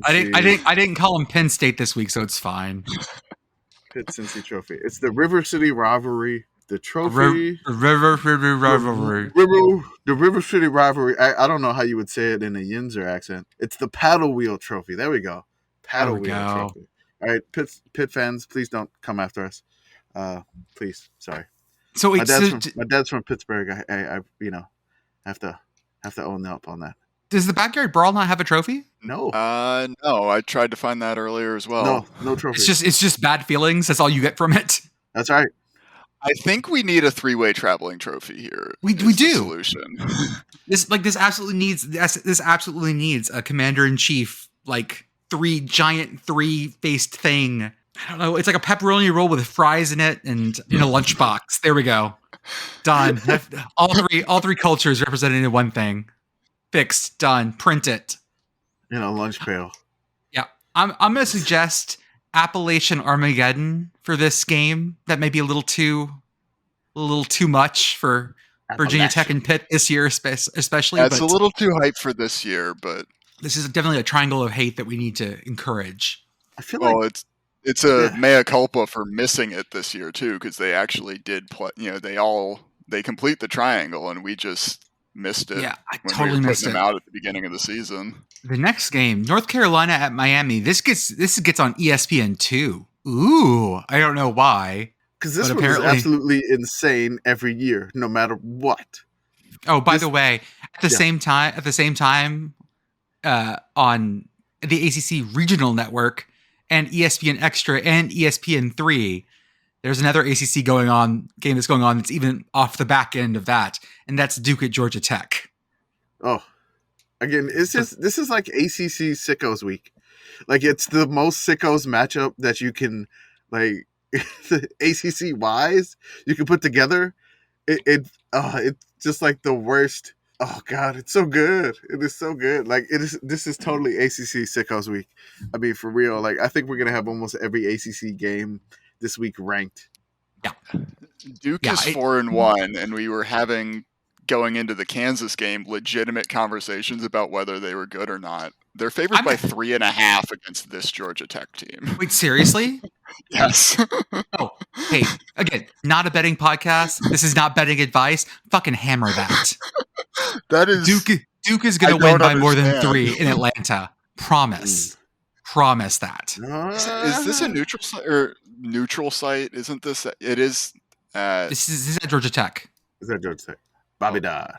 I didn't call them Penn State this week, so it's fine. Pitt Cincy Trophy. It's the River City Rivalry The trophy. Rivalry. The River City rivalry. I don't know how you would say it in a Yinzer accent. It's the paddle wheel trophy. There we go. Paddle There we wheel go. trophy. All right, Pitt fans, please don't come after us. Please, sorry. So My it's dad's from Pittsburgh. I have to own up on that. does the Backyard Brawl not have a trophy? No, No, I tried to find that earlier as well. no trophy. It's just bad feelings. That's all you get from it. That's right. I think we need a 3-way traveling trophy here. We is the do. Solution. This absolutely needs a commander in chief, like giant 3-faced thing. I don't know. It's like a pepperoni roll with fries in it and in a lunchbox. There we go. Done. all three cultures represented in one thing. Fixed. Done. Print it. In a lunch pail. Yeah. I'm gonna suggest Appalachian Armageddon for this game. That may be a little too much for Virginia Tech and Pitt this year, especially. That's but a little too hype for this year, but this is definitely a triangle of hate that we need to encourage. I feel like it's a mea culpa for missing it this year too, because they actually did play. They complete the triangle, and we just missed it. Yeah, I when totally we were missed putting it. them out at the beginning of the season. The next game, North Carolina at Miami. This gets on ESPN2. Ooh, I don't know why. because this but one is apparently- absolutely insane every year, no matter what. Oh, by the way, at the same time, on the ACC Regional Network and ESPN Extra and ESPN3, there's another ACC game that's going on that's even off the back end of that, and that's Duke at Georgia Tech. Oh, again, this is like ACC Sickos week. Like, it's the most Sickos matchup that you can, like, ACC wise, you can put together. It's just like the worst. Oh God, it's so good. It is so good. Like, this is totally ACC Sickos week. I mean, for real. Like, I think we're gonna have almost every ACC game this week ranked. Duke is 4-1, and we were having, going into the Kansas game, legitimate conversations about whether they were good or not. They're favored by 3.5 against this Georgia Tech team. Wait, seriously? Yes. Oh, hey, again, not a betting podcast. This is not betting advice. Fucking hammer that. That is Duke is going I to win don't by more than understand. 3 in Atlanta. Promise. Promise that. Is this a neutral site? Isn't this? It is. This is at Georgia Tech. Is that Georgia Tech? Bobby Dodd,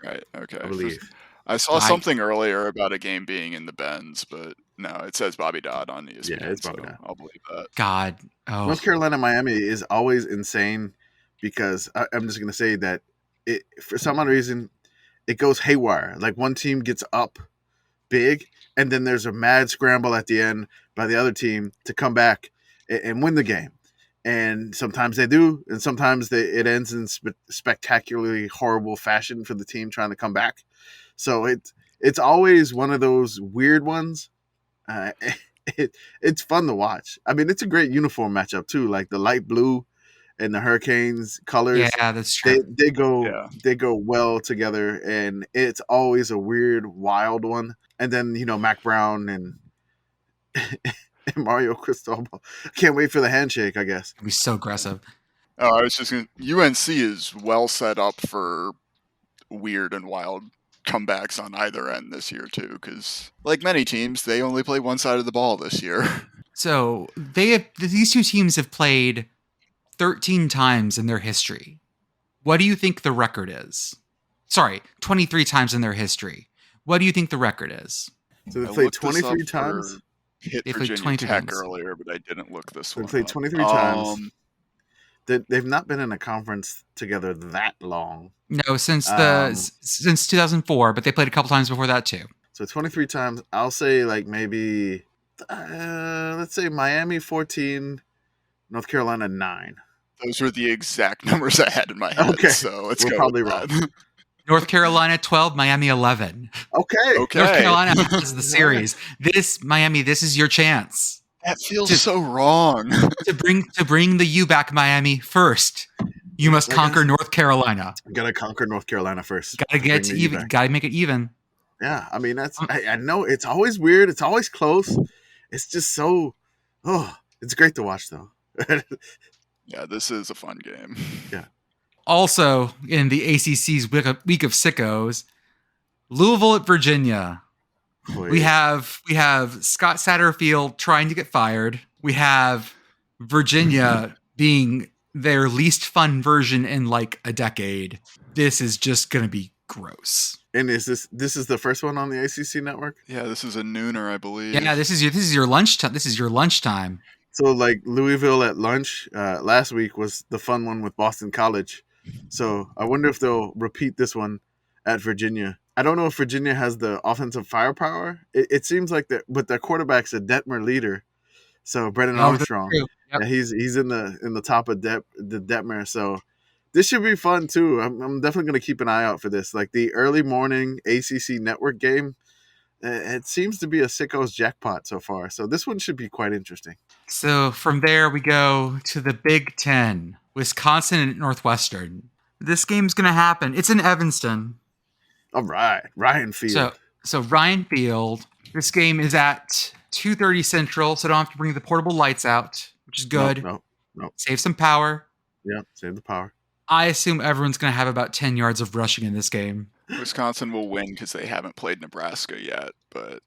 Right. Okay. I believe. I saw something earlier about a game being in the Benz, but no, it says Bobby Dodd on ESPN. Yeah, it's Bobby so Dodd. I'll believe that. God. Oh. North Carolina, Miami is always insane because I'm just going to say that for some odd reason, it goes haywire. Like, one team gets up big, and then there's a mad scramble at the end by the other team to come back and win the game. And sometimes they do, and sometimes it ends in spectacularly horrible fashion for the team trying to come back. So it's always one of those weird ones. It's fun to watch. I mean, it's a great uniform matchup too. Like the light blue and the Hurricanes colors. Yeah, that's true. They go well together, and it's always a weird, wild one. And then Mac Brown and Mario Cristobal. Can't wait for the handshake, I guess. It'd be so aggressive. Oh, I was just going to. UNC is well set up for weird and wild comebacks on either end this year too, because like many teams, they only play one side of the ball this year. So these two teams have played 13 times in their history. What do you think the record is? Sorry, 23 times in their history. What do you think the record is? So they I played looked this 23 up times. for Hit They played Virginia 23 Tech times. earlier, but I didn't look this They one. played up. 23 times. They've not been in a conference together that long. No, since 2004, but they played a couple times before that too. So 23 times. I'll say like maybe, let's say Miami 14, North Carolina 9. Those were the exact numbers I had in my head. Okay. So let's We're go. probably with that. North Carolina 12, Miami 11. Okay. Okay. North Carolina has the series. Miami, this is your chance That feels so wrong. to bring the U back, Miami. First, you must conquer North Carolina. Gotta conquer North Carolina first. Gotta get Bring the even. back. Gotta make it even. Yeah, I mean I know it's always weird. It's always close. It's just so. Oh, it's great to watch though. Yeah, this is a fun game. Also, in the ACC's week of sickos, Louisville at Virginia. We have Scott Satterfield trying to get fired. We have Virginia being their least fun version in like a decade. This is just gonna be gross. And is this is the first one on the ACC network? Yeah, this is a nooner, I believe. Yeah, this is your lunchtime. This is your lunchtime. So like Louisville at lunch last week was the fun one with Boston College. So I wonder if they'll repeat this one at Virginia. I don't know if Virginia has the offensive firepower. It seems like but their quarterback's a Detmer leader. So Brennan Armstrong, Yep. yeah, he's in the top of the Detmer. So this should be fun too. I'm definitely going to keep an eye out for this. Like the early morning ACC network game, it seems to be a sickos jackpot so far. So this one should be quite interesting. So from there we go to the Big Ten, Wisconsin and Northwestern. This game's gonna happen. It's in Evanston. All right, Ryan Field. So Ryan Field. This game is at 2:30 Central, so don't have to bring the portable lights out, which is good. Nope. Save some power. Yeah, save the power. I assume everyone's going to have about 10 yards of rushing in this game. Wisconsin will win because they haven't played Nebraska yet, but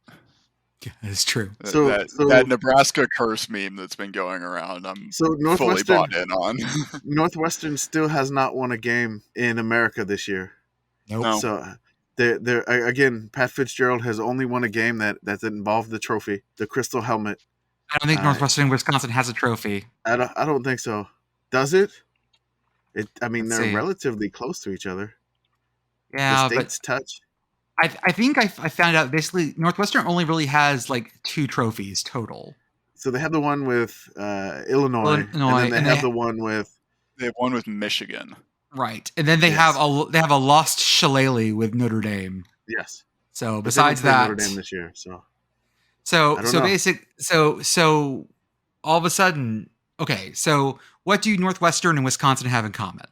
Yeah, that's true. That Nebraska curse meme that's been going around, I'm fully bought in on. Northwestern still has not won a game in America this year. Nope. No. So they're again, Pat Fitzgerald has only won a game that involved the trophy, the crystal helmet. I don't think Northwestern and Wisconsin has a trophy. I don't think so. Does it? They're see. relatively close to each other. Yeah, the states touch. I think I found out basically Northwestern only really has like 2 trophies total. So they have the one with Illinois, and then they have the one with. They have one with Michigan. Right, and then they have a lost shillelagh with Notre Dame. Yes. So But besides they don't play that, Notre Dame this year. So all of a sudden, okay. So what do Northwestern and Wisconsin have in common?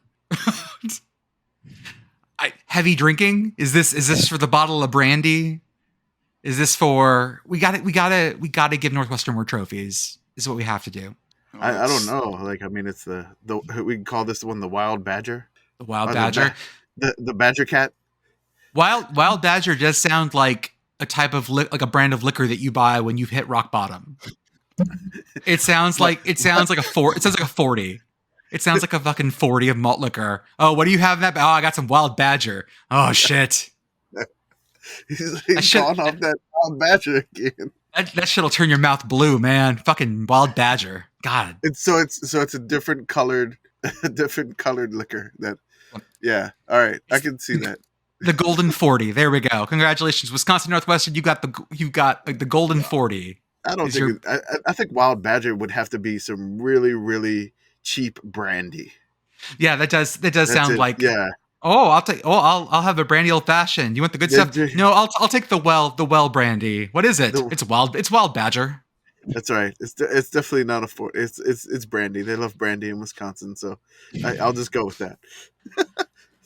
Heavy drinking? Is this for the bottle of brandy? Is this for we got to give Northwestern more trophies? Is what we have to do. I don't know. Like it's the we can call this one the Wild Badger. The Wild Badger. The Badger Cat. Wild Badger does sound like a type of like a brand of liquor that you buy when you've hit rock bottom. It sounds like a 40. It sounds like a fucking 40 of malt liquor. Oh, what do you have in that? Oh, I got some Wild Badger. Oh shit. He's gone off that Wild Badger again. That shit'll turn your mouth blue, man. Fucking Wild Badger. God. It's a different colored liquor. Yeah. All right, I can see that. The Golden 40. There we go. Congratulations, Wisconsin Northwestern. You got like the Golden 40. I don't think. I think Wild Badger would have to be some really, really cheap brandy. Yeah, that does sound like. Yeah. Oh, I'll have a brandy old fashioned. You want the good stuff? No, I'll take the well brandy. What is it? It's Wild Badger. That's right. It's definitely not a 40. It's brandy. They love brandy in Wisconsin, so I'll just go with that.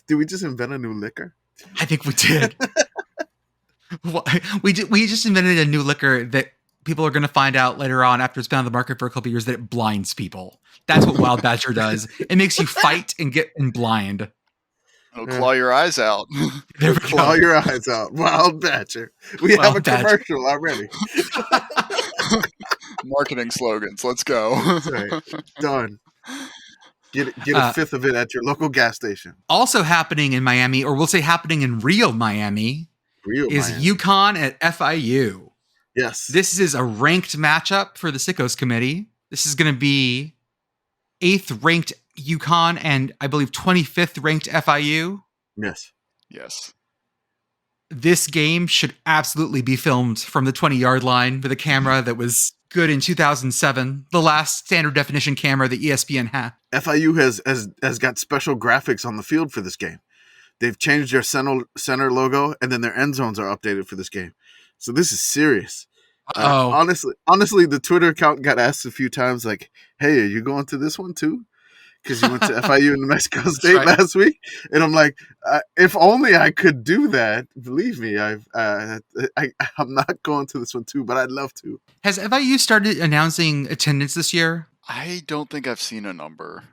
Did we just invent a new liquor? I think we did. We just invented a new liquor that people are going to find out later on after it's been on the market for a couple of years that it blinds people. That's what Wild Badger does. It makes you fight and get blind. It'll claw your eyes out. Claw your eyes out. Wild Badger. We have a commercial already. Marketing slogans. Let's go. That's right. Done. Get a fifth of it at your local gas station. Also happening in Miami, or we'll say happening in Rio, Miami, is UConn at FIU. Yes. This is a ranked matchup for the Sickos Committee. This is going to be 8th ranked UConn and I believe 25th ranked FIU. Yes. This game should absolutely be filmed from the 20-yard line with a camera that was good in 2007, the last standard definition camera that ESPN had. FIU has got special graphics on the field for this game. They've changed their center logo, and then their end zones are updated for this game. So this is serious. Honestly, the Twitter account got asked a few times, like, "Hey, are you going to this one too?" Because you went to FIU in New Mexico State last week, and I'm like, if only I could do that. Believe me, I'm not going to this one too, but I'd love to. Has FIU started announcing attendance this year? I don't think I've seen a number.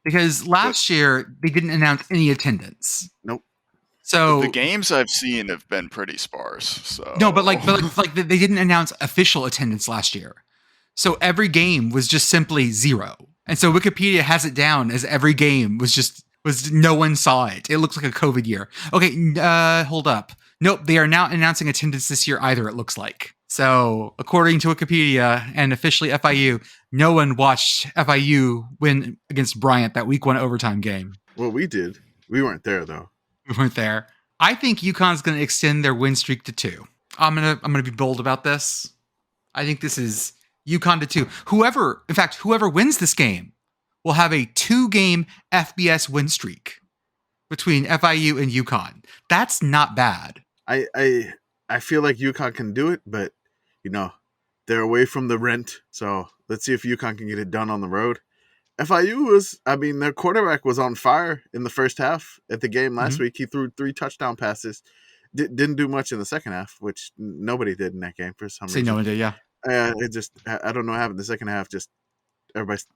because last year they didn't announce any attendance. Nope. So The games I've seen have been pretty sparse. So no, but they didn't announce official attendance last year. So every game was just simply 0. And so Wikipedia has it down as every game was no one saw it. It looks like a COVID year. Okay, hold up. Nope, they are now announcing attendance this year either, it looks like. So according to Wikipedia and officially FIU, no one watched FIU win against Bryant that week 1 overtime game. Well, we did. We weren't there though. We weren't there. I think UConn's going to extend their win streak to 2. I'm gonna be bold about this. I think this is UConn to 2. Whoever wins this game will have a 2-game FBS win streak between FIU and UConn. That's not bad. I feel like UConn can do it, but they're away from the rent. So let's see if UConn can get it done on the road. FIU their quarterback was on fire in the first half at the game last week. He threw 3 touchdown passes. Didn't do much in the second half, which nobody did in that game for some reason. No one did, yeah. I don't know what happened. The second half, just everybody's,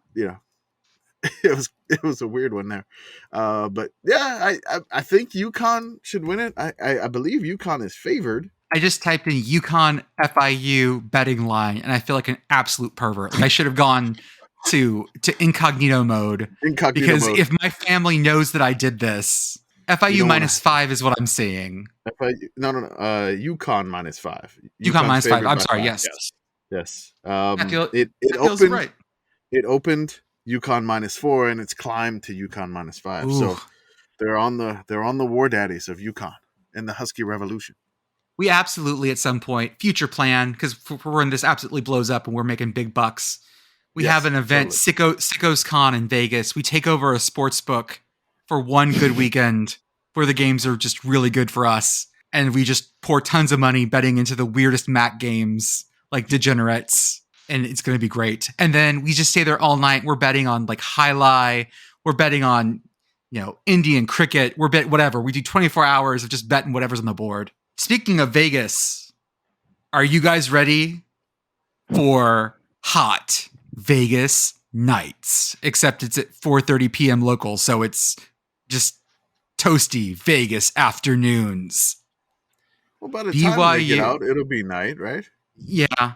it was a weird one there. But yeah, I think UConn should win it. I believe UConn is favored. I just typed in UConn FIU betting line, and I feel like an absolute pervert. Like I should have gone to incognito mode. If my family knows that I did this, FIU -5 is what I'm seeing. No. UConn -5. UConn -5. I'm sorry. Yes. It feels opened right. It opened UConn -4, and it's climbed to UConn -5. Ooh. So they're on the war daddies of UConn and the Husky Revolution. We absolutely at some point future plan, because for when this absolutely blows up and we're making big bucks, we have an event, totally. Sickos Con in Vegas. We take over a sports book for one good weekend where the games are just really good for us. And we just pour tons of money betting into the weirdest MAC games like degenerates. And it's going to be great. And then we just stay there all night. We're betting on like highlight. We're betting on, Indian cricket. We're bet whatever. We do 24 hours of just betting whatever's on the board. Speaking of Vegas, are you guys ready for hot Vegas nights? Except it's at 4:30 p.m. local, so it's just toasty Vegas afternoons. Well, by the time they get out, it'll be night, right? Yeah. Okay.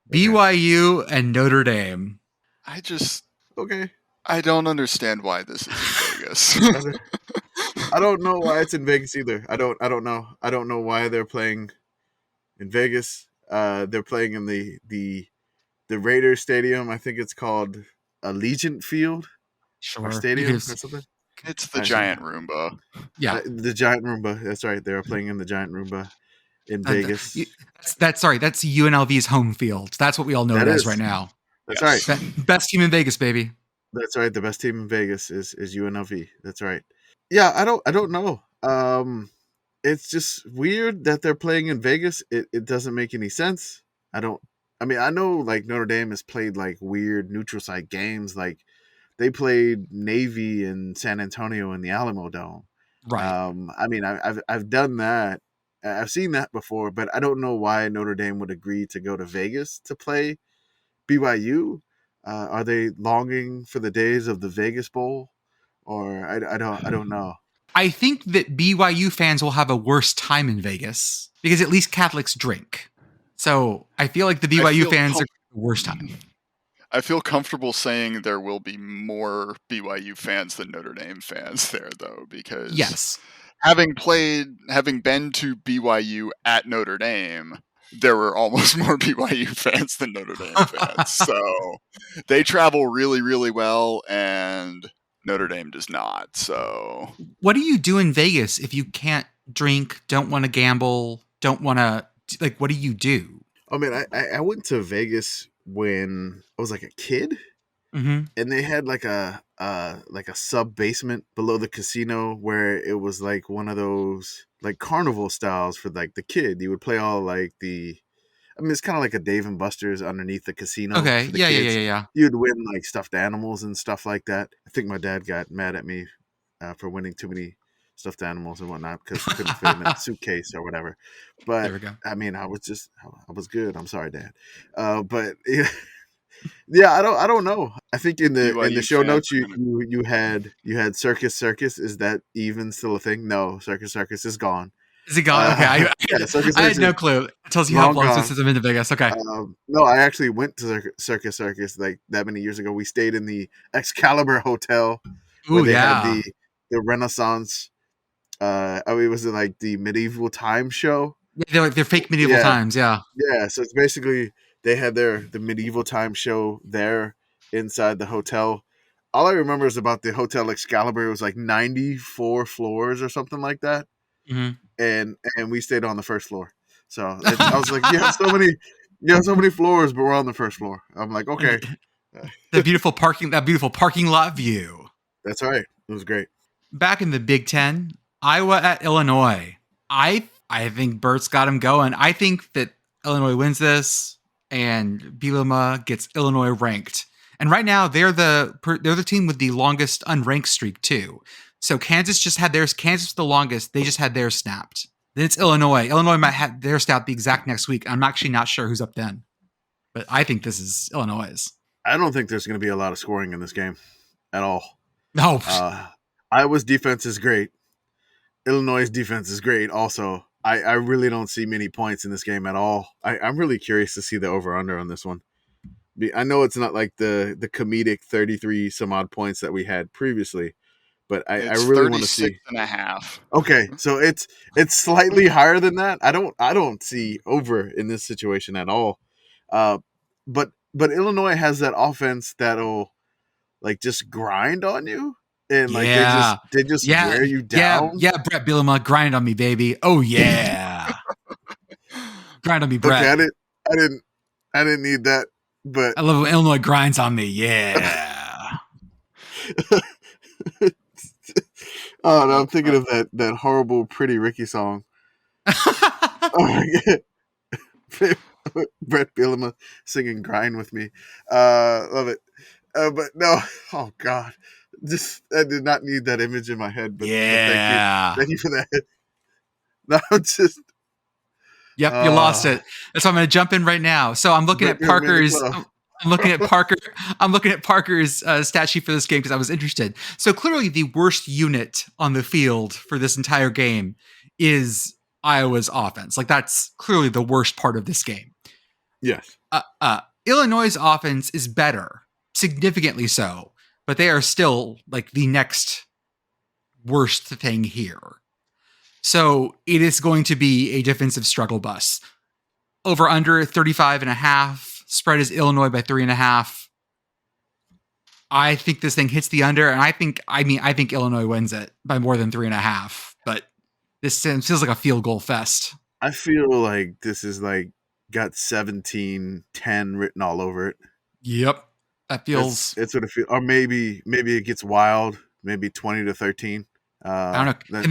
BYU and Notre Dame. I don't understand why this is in Vegas. I don't know why it's in Vegas either. I don't know. I don't know why they're playing in Vegas. They're playing in the Raiders Stadium. I think it's called Allegiant Field or Stadium or something. It's the Giant Roomba. Yeah, the Giant Roomba. That's right. They're playing in the Giant Roomba in Vegas. That's UNLV's home field. That's what we all know it as right now. That's right. Best team in Vegas, baby. That's right. The best team in Vegas is UNLV. That's right. Yeah, I don't know. It's just weird that they're playing in Vegas. It doesn't make any sense. I know like Notre Dame has played like weird neutral site games. Like they played Navy in San Antonio in the Alamo Dome. Right. I've done that. I've seen that before, but I don't know why Notre Dame would agree to go to Vegas to play BYU. Are they longing for the days of the Vegas Bowl? Or I don't know. I think that BYU fans will have a worse time in Vegas because at least Catholics drink. So I feel like the BYU fans are the worst time. I feel comfortable saying there will be more BYU fans than Notre Dame fans there, though, because having been to BYU at Notre Dame, there were almost more BYU fans than Notre Dame fans. So they travel really, really well, and Notre Dame does not. So what do you do in Vegas if you can't drink, don't want to gamble, don't want to, like, what do you do? I mean, I went to Vegas when I was like a kid, and they had like a sub basement below the casino where it was like one of those like carnival styles for like the kid. You would play all like it's kind of like a Dave and Buster's underneath the casino. Okay, yeah. You'd win like stuffed animals and stuff like that. I think my dad got mad at me for winning too many stuffed animals and whatnot because I couldn't fit in a suitcase or whatever. But there we go. I was good. I'm sorry, Dad. But Yeah, I don't know. I think in the BYU show fans notes are gonna. you had Circus. Is that even still a thing? No, Circus is gone. Is it gone? Okay, Yeah, Circus I had no is clue. It tells you how long long gone. since I've been to Vegas. Okay. No, I actually went to Circus like that many years ago. We stayed in the Excalibur Hotel where Ooh, they had yeah. the Renaissance. It was like the medieval time show. They're fake medieval Yeah, times. Yeah. yeah. So it's basically they had the medieval time show there inside the hotel. All I remember is about the Hotel Excalibur. It was like 94 floors or something like that, hmm and we stayed on the first floor. So I was like, you have so many floors, but we're on the first floor. I'm like, okay, that beautiful parking lot view. that's right. It was great. Back in the Big Ten, Iowa at Illinois. I think Bert's got him going. I think that Illinois wins this, and Bielema gets Illinois ranked. And right now, they're the team with the longest unranked streak too. So Kansas just had theirs. Kansas the longest. They just had theirs snapped. Then it's Illinois. Illinois might have their snapped the exact next week. I'm actually not sure who's up then, but I think this is Illinois'. I don't think there's going to be a lot of scoring in this game at all. No, Iowa's defense is great. Illinois' defense is great also. I really don't see many points in this game at all. I'm really curious to see the over-under on this one. I know it's not like the comedic 33 some odd points that we had previously, but I really want to see 36.5. Okay, so it's slightly higher than that. I don't see over in this situation at all. But Illinois has that offense that'll like just grind on you and like they just wear you down. Yeah, Brett Bielema, grind on me, baby. Oh yeah, grind on me, Brett. Okay, I didn't need that, but I love when Illinois grinds on me. Yeah. Oh no, I'm thinking of that horrible Pretty Ricky song. Oh my God. Brett Bielema singing "Grind with Me," love it. But no, oh god, I did not need that image in my head. But thank you for that. No, just yep, you lost it. That's why I'm going to jump in right now. So I'm looking at Parker's. I'm looking at Parker. I'm looking at Parker's stat sheet for this game because I was interested. So clearly, the worst unit on the field for this entire game is Iowa's offense. Like that's clearly the worst part of this game. Yes. Illinois' offense is better, significantly so, but they are still like the next worst thing here. So it is going to be a defensive struggle bus. Over under 35.5. Spread is Illinois by 3.5. I think this thing hits the under, and I think Illinois wins it by more than 3.5. But this feels like a field goal fest. I feel like this is like got 17-10 written all over it. Yep, that feels. It's what it feels. Or maybe it gets wild. Maybe 20-13. I don't know.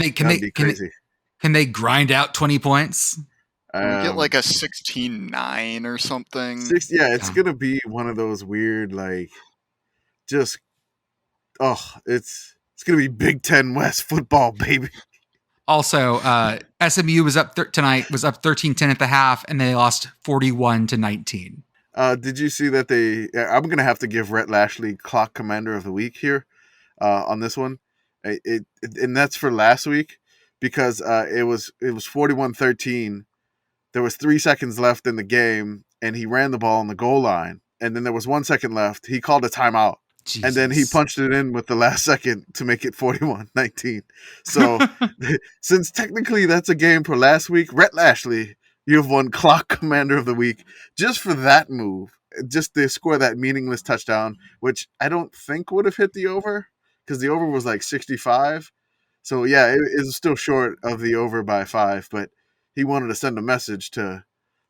Can they grind out 20 points? Get like a 16-9 or something. It's gonna be one of those weird, like, just it's gonna be Big Ten West football, baby. Also, SMU was up tonight. Was up 13-10 at the half, and they lost 41-19. Did you see that I'm gonna have to give Rhett Lashley Clock Commander of the Week here on this one. And that's for last week because it was 41-13. There was 3 seconds left in the game, and he ran the ball on the goal line. And then there was 1 second left. He called a timeout. Jesus. And then he punched it in with the last second to make it 41-19. So since technically that's a game for last week, Rhett Lashley, you've won Clock Commander of the Week just for that move. Just to score that meaningless touchdown, which I don't think would have hit the over because the over was like 65. So, yeah, it is still short of the over by 5, but he wanted to send a message to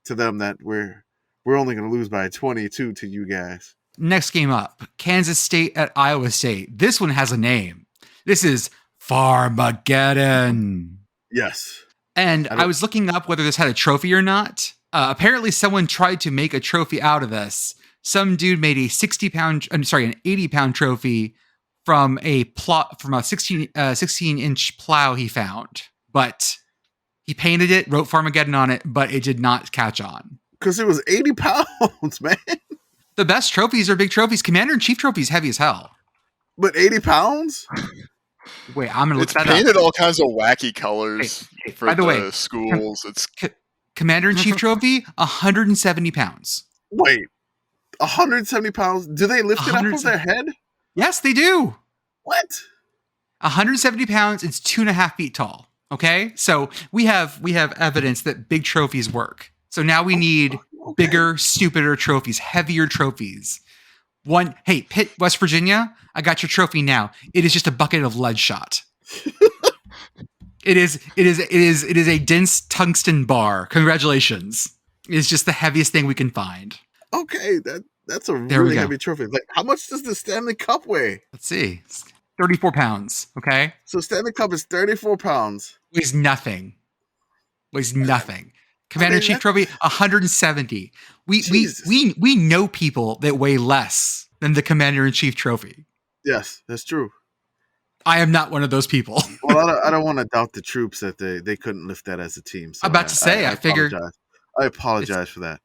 them that we're only going to lose by 22 to you guys. Next game up, Kansas State at Iowa State. This one has a name. This is Farmageddon. Yes. And I was looking up whether this had a trophy or not. Apparently someone tried to make a trophy out of this. Some dude made an 80-pound trophy from a 16-inch plow he found. But he painted it, wrote Farmageddon on it, but it did not catch on. Because it was 80 pounds, man. The best trophies are big trophies. Commander-in-Chief trophies heavy as hell. But 80 pounds? Wait, I'm going to look It's that painted up. all kinds of wacky colors for by the way, the schools. It's Commander-in-Chief trophy, 170 pounds. Wait, 170 pounds? Do they lift it up with their head? Yes, they do. What? 170 pounds. It's 2.5 feet tall. Okay, so we have evidence that big trophies work. So now we need bigger, stupider trophies, heavier trophies. Hey, Pitt, West Virginia, I got your trophy now. It is just a bucket of lead shot. It is a dense tungsten bar. Congratulations. It's just the heaviest thing we can find. Okay, that's a really heavy trophy. Like, how much does the Stanley Cup weigh? Let's see. It's 34 pounds. Okay. So Stanley Cup is 34 pounds. Weighs nothing. Commander-in-Chief trophy, 170. We know people that weigh less than the Commander-in-Chief trophy. Yes, that's true. I am not one of those people. Well, I don't want to doubt the troops that they couldn't lift that as a team. So I'm about to say, I figured. I apologize for that.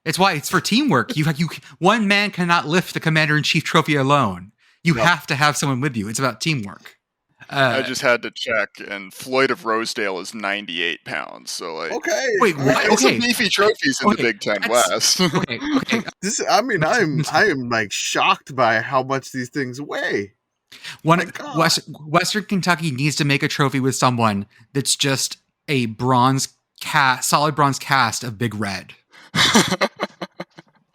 It's why it's for teamwork. You one man cannot lift the Commander-in-Chief trophy alone. You have to have someone with you. It's about teamwork. I just had to check, and Floyd of Rosedale is 98 pounds. So, like, wait, what? Some beefy trophies in the Big Ten West. Okay. I am like shocked by how much these things weigh. Western Kentucky needs to make a trophy with someone that's just a solid bronze cast of Big Red.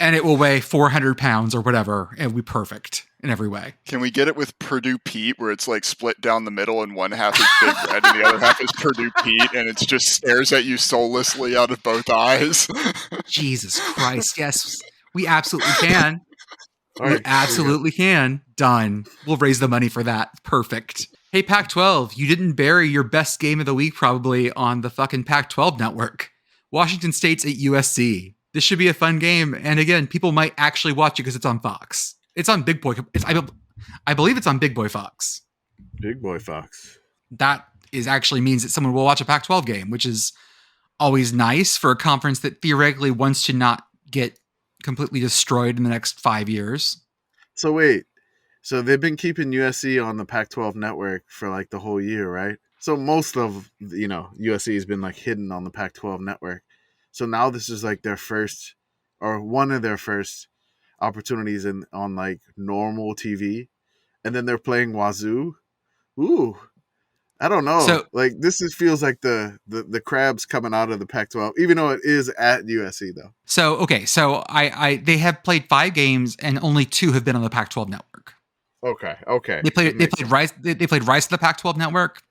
And it will weigh 400 pounds or whatever, and be perfect in every way. Can we get it with Purdue Pete, where it's like split down the middle and one half is Big Red and the other half is Purdue Pete, and it just stares at you soullessly out of both eyes? Jesus Christ, yes. We absolutely can. We absolutely can. Done. We'll raise the money for that. Perfect. Hey, Pac-12, you didn't bury your best game of the week probably on the fucking Pac-12 network. Washington State's at USC. This should be a fun game. And again, people might actually watch it because it's on Fox. It's on Big Boy. I believe it's on Big Boy Fox. Big Boy Fox. That actually means that someone will watch a Pac-12 game, which is always nice for a conference that theoretically wants to not get completely destroyed in the next 5 years. So wait. So they've been keeping USC on the Pac-12 network for like the whole year, right? So most of, USC has been like hidden on the Pac-12 network. So now this is like their first, or one of their first opportunities on like normal TV, and then they're playing Wazoo. Ooh, I don't know. So, like this feels like the crabs coming out of the Pac-12, even though it is at USC though. So okay, so they have played 5 games and only 2 have been on the Pac-12 network. Okay. They played Rice to the Pac-12 network.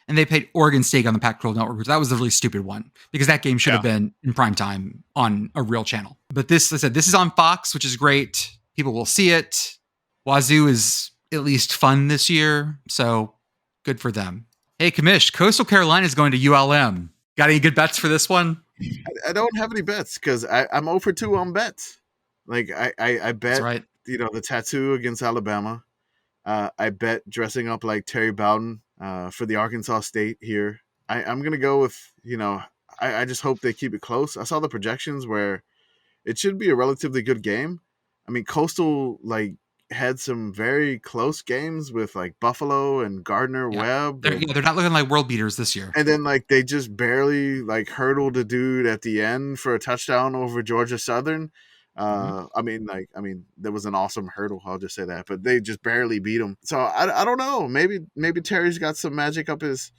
And they played Oregon State on the Pac-12 network, which that was a really stupid one because that game should have been in prime time on a real channel. But this is on Fox, which is great. People will see it. Wazoo is at least fun this year, so good for them. Hey, Commish, Coastal Carolina is going to ULM. Got any good bets for this one? I don't have any bets because I'm 0 for 2 on bets. Like I bet, That's right. The tattoo against Alabama. I bet dressing up like Terry Bowden for the Arkansas State here. I'm going to go with, I just hope they keep it close. I saw the projections where it should be a relatively good game. I mean, Coastal had some very close games with like Buffalo and Gardner-Webb. They're not looking like world beaters this year. And then they just barely hurdled a dude at the end for a touchdown over Georgia Southern. I mean, there was an awesome hurdle. I'll just say that, but they just barely beat him. So I don't know. Maybe Terry's got some magic up his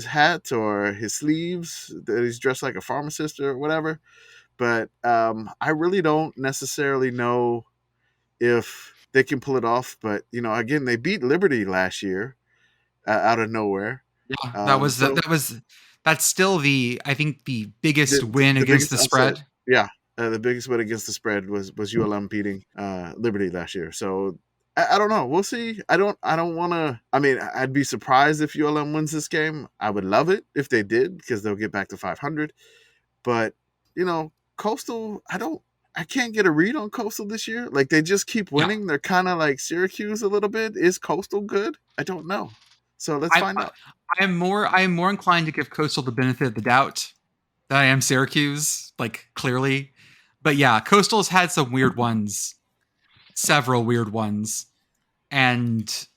hat or his sleeves that he's dressed like a pharmacist or whatever. But I really don't necessarily know if they can pull it off. But again, they beat Liberty last year out of nowhere. Yeah, that's still the biggest win against the spread. Upset. Yeah. The biggest win against the spread was ULM beating Liberty last year. So I don't know. We'll see. I don't want to. I mean, I'd be surprised if ULM wins this game. I would love it if they did because they'll get back to 500. But Coastal, I can't get a read on Coastal this year. Like they just keep winning. Yeah. They're kind of like Syracuse a little bit. Is Coastal good? I don't know. So let's find out. I am more inclined to give Coastal the benefit of the doubt than I am Syracuse. Like clearly. But yeah, Coastal's had some weird ones several weird ones. And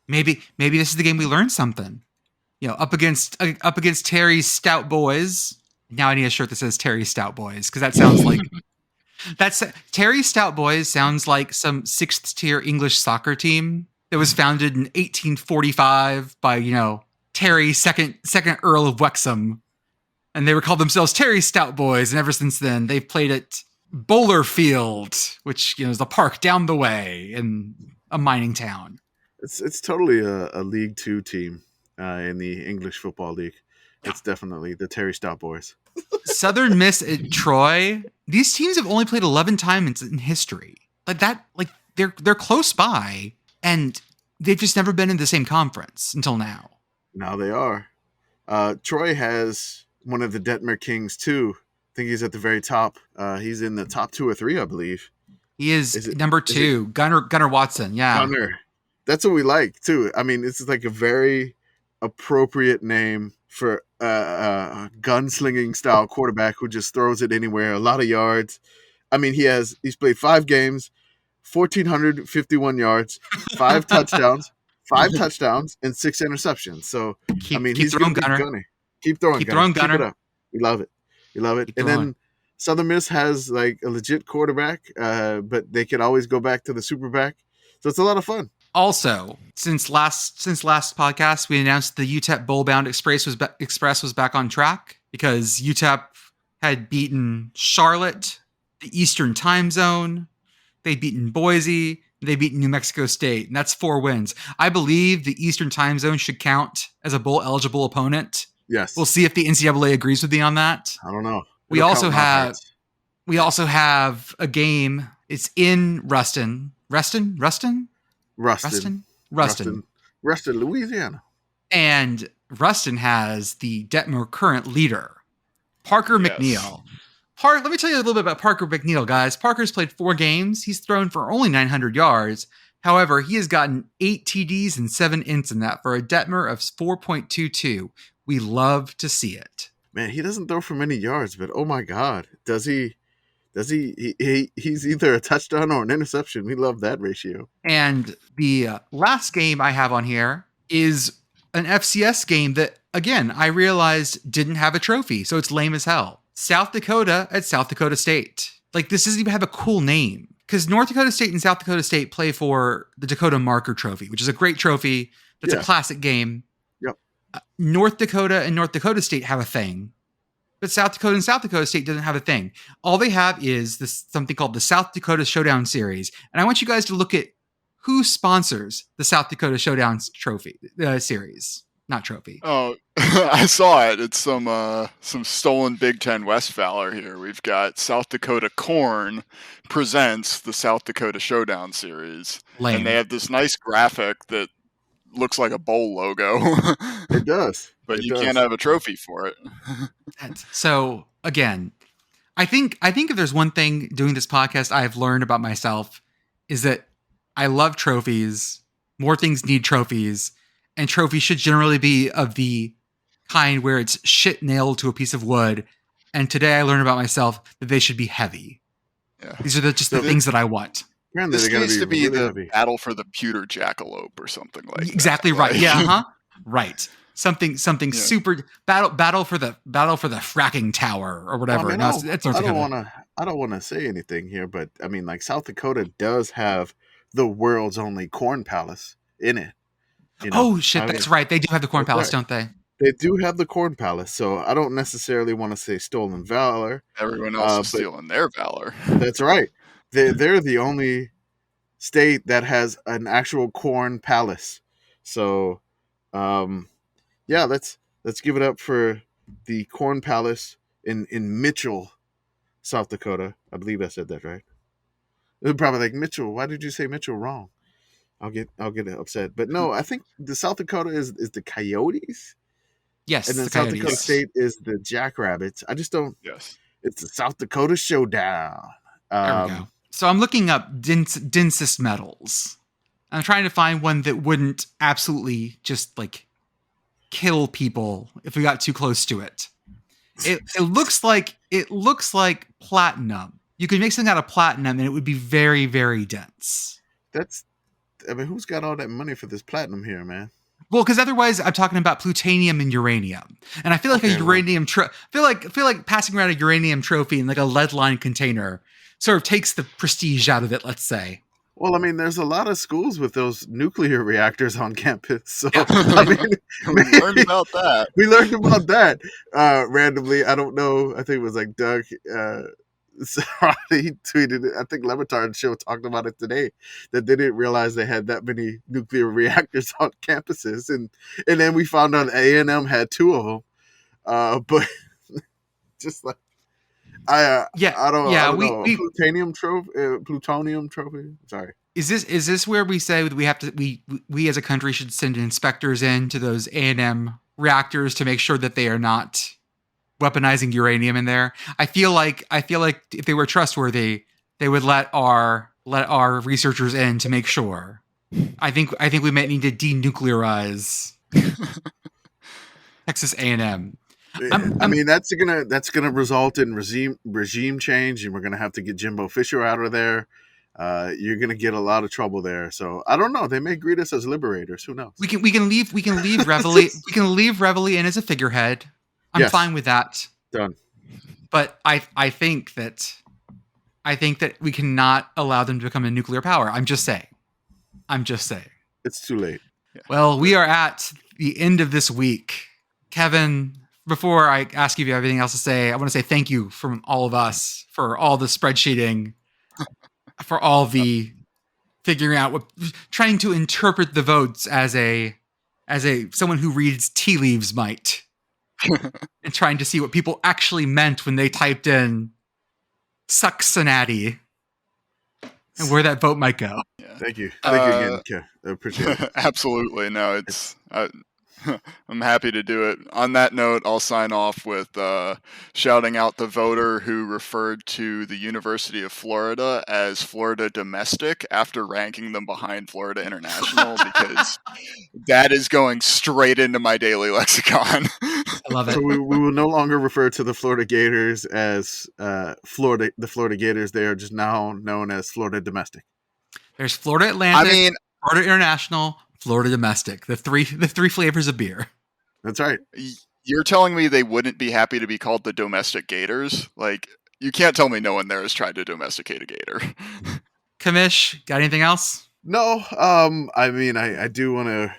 maybe this is the game we learn something. Up against Terry's Stout Boys. Now I need a shirt that says Terry's Stout Boys, because that sounds like Terry's Stout Boys sounds like some 6th tier English soccer team that was founded in 1845 by Terry second Earl of Wexham, and they were called themselves Terry's Stout Boys, and ever since then they've played at Bowler Field, which is the park down the way in a mining town. It's totally a League 2 team in the English Football League. It's definitely the Terry Stout Boys. Southern Miss at Troy. These teams have only played 11 times in history. They're close by, and they've just never been in the same conference until now. Now they are. Troy has one of the Detmer Kings too. I think he's at the very top. He's in the top 2 or 3, I believe. He is number 2, Gunnar Watson. Yeah, Gunnar. That's what we like too. I mean, it's like a very appropriate name for a gunslinging style quarterback who just throws it anywhere. A lot of yards. I mean, he's played 5 games, 1,451 yards, 5 touchdowns, and 6 interceptions. So he's throwing Gunnar. Keep throwing Gunnar. Keep it up. We love it. And then Southern Miss has like a legit quarterback, but they can always go back to the superback. So it's a lot of fun. Also, since last podcast, we announced the UTEP Bowl-bound Express was back on track because UTEP had beaten Charlotte, the Eastern Time Zone. They'd beaten Boise. They beaten New Mexico State, and that's 4 wins. I believe the Eastern Time Zone should count as a bowl-eligible opponent. Yes, we'll see if the NCAA agrees with me on that. I don't know. We also have a game. It's in Ruston, Louisiana. And Ruston has the Detmer current leader, Parker McNeil. Let me tell you a little bit about Parker McNeil, guys. Parker's played 4 games. He's thrown for only 900 yards. However, he has gotten 8 TDs and 7 ints in that for a Detmer of 4.22. We love to see it. Man, he doesn't throw for many yards, but oh my God, does he? He's either a touchdown or an interception. We love that ratio. And the last game I have on here is an FCS game that, again, I realized didn't have a trophy, so it's lame as hell. South Dakota at South Dakota State. This doesn't even have a cool name, because North Dakota State and South Dakota State play for the Dakota Marker Trophy, which is a great trophy. That's a classic game. Yep. North Dakota and North Dakota State have a thing, but South Dakota and South Dakota State doesn't have a thing. All they have is something called the South Dakota Showdown Series. And I want you guys to look at who sponsors the South Dakota Showdown Trophy series. Not trophy. Oh, I saw it. It's some stolen Big Ten West valor here. We've got South Dakota Corn presents the South Dakota Showdown Series. Lame. And they have this nice graphic that looks like a bowl logo. It does. But you can't have a trophy for it. So, again, I think if there's one thing doing this podcast I have learned about myself is that I love trophies. More things need trophies. And trophies should generally be of the kind where it's shit nailed to a piece of wood. And today I learned about myself that they should be heavy. Yeah. These are just the things that I want. This needs to be really the heavy. Battle for the pewter jackalope or something like that. Exactly right. Yeah. Right. Something super battle for the fracking tower or whatever. Well, I don't want to say anything here, but I mean, like, South Dakota does have the world's only corn palace in it. Oh shit, that's right. They do have the corn palace, don't they? They do have the corn palace, so I don't necessarily want to say stolen valor. Everyone else is stealing their valor. That's right. They're the only state that has an actual corn palace. So, let's give it up for the corn palace in Mitchell, South Dakota. I believe I said that right. They're probably like, Mitchell, why did you say Mitchell wrong? I'll get upset. But no, I think the South Dakota is the Coyotes. Yes, and then South Dakota State is the Jackrabbits. I just don't. Yes, it's the South Dakota Showdown. There we go. So I'm looking up densest metals. I'm trying to find one that wouldn't absolutely just like kill people if we got too close to it. It looks like platinum. You could make something out of platinum and it would be very, very dense. Who's got all that money for this platinum here, man? Well, because otherwise I'm talking about plutonium and uranium. And I feel like a uranium feel like passing around a uranium trophy in like a lead lined container sort of takes the prestige out of it, let's say. Well, I mean, there's a lot of schools with those nuclear reactors on campus. So, I mean, We learned about that. We learned about that randomly. I don't know. I think it was like Doug. He tweeted it. I think Levitar's show talked about it today, that they didn't realize they had that many nuclear reactors on campuses. And then we found out A&M had 2 of them. But just like, I don't know. Plutonium trophy. Sorry. Is this where we say that we have to we as a country should send inspectors in to those A&M reactors to make sure that they are not weaponizing uranium in there? I feel like if they were trustworthy, they would let our researchers in to make sure. I think we might need to denuclearize Texas A&M. I mean, that's gonna result in regime change, and we're gonna have to get Jimbo Fisher out of there. You're gonna get a lot of trouble there. So I don't know. They may greet us as liberators. Who knows? We can leave Reveille in as a figurehead. I'm fine with that. Done. But I think that we cannot allow them to become a nuclear power. I'm just saying. It's too late. Yeah. Well, we are at the end of this week. Kevin, before I ask you if you have anything else to say, I want to say thank you from all of us for all the spreadsheeting, for all the figuring out trying to interpret the votes as someone who reads tea leaves might, and trying to see what people actually meant when they typed in Cincinnati and where that vote might go. Yeah. Thank you again, Kev. I appreciate it. Absolutely. No, it's I'm happy to do it. On that note, I'll sign off with shouting out the voter who referred to the University of Florida as Florida Domestic after ranking them behind Florida International, because that is going straight into my daily lexicon. I love it. So we will no longer refer to the Florida Gators as the Florida Gators. They are just now known as Florida Domestic. There's Florida Atlantic, Florida International, Florida Domestic. The three flavors of beer. That's right. You're telling me they wouldn't be happy to be called the Domestic Gators? Like, you can't tell me no one there has tried to domesticate a gator. Kamish, got anything else? No. I mean, I do want to,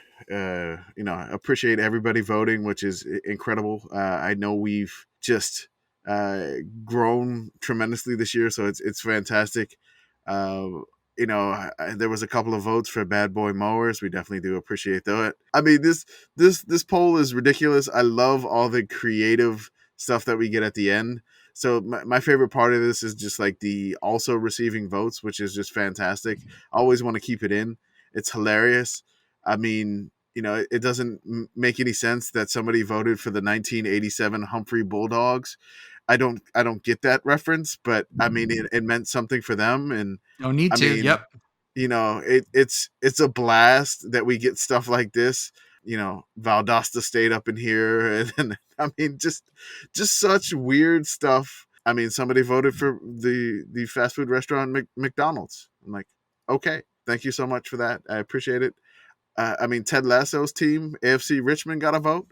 appreciate everybody voting, which is incredible. I know we've just grown tremendously this year, so it's fantastic. There was a couple of votes for Bad Boy Mowers. We definitely do appreciate that. I mean, this poll is ridiculous. I love all the creative stuff that we get at the end. So my favorite part of this is just like the also receiving votes, which is just fantastic. I always want to keep it in. It's hilarious. I mean, it doesn't make any sense that somebody voted for the 1987 Humphrey Bulldogs. I don't get that reference, but I mean, it meant something for them, and no need to. Yep. It's a blast that we get stuff like this. Valdosta State up in here, and I mean, just such weird stuff. I mean, somebody voted for the fast food restaurant McDonald's. I'm like, okay, thank you so much for that. I appreciate it. I mean, Ted Lasso's team, AFC Richmond, got a vote.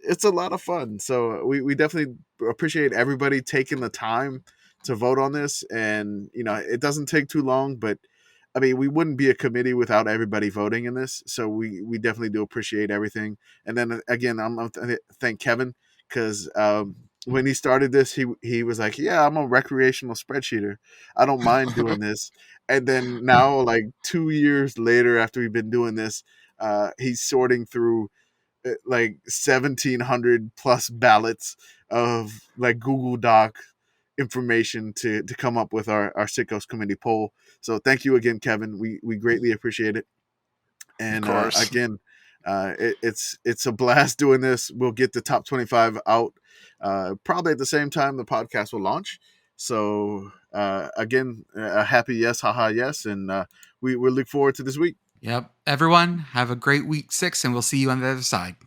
It's a lot of fun. So we definitely appreciate everybody taking the time to vote on this. And, it doesn't take too long, but I mean, we wouldn't be a committee without everybody voting in this. So we definitely do appreciate everything. And then again, I'm going to thank Kevin, because when he started this, he was like, yeah, I'm a recreational spreadsheeter. I don't mind doing this. And then now, like 2 years later, after we've been doing this, he's sorting through like 1,700 plus ballots of like Google Doc information to come up with our Sickos Committee poll. So thank you again, Kevin. We greatly appreciate it. And again, it's a blast doing this. We'll get the top 25 out probably at the same time the podcast will launch. So again, a happy yes, haha yes, and we look forward to this week. Yep. Everyone, have a great week 6, and we'll see you on the other side.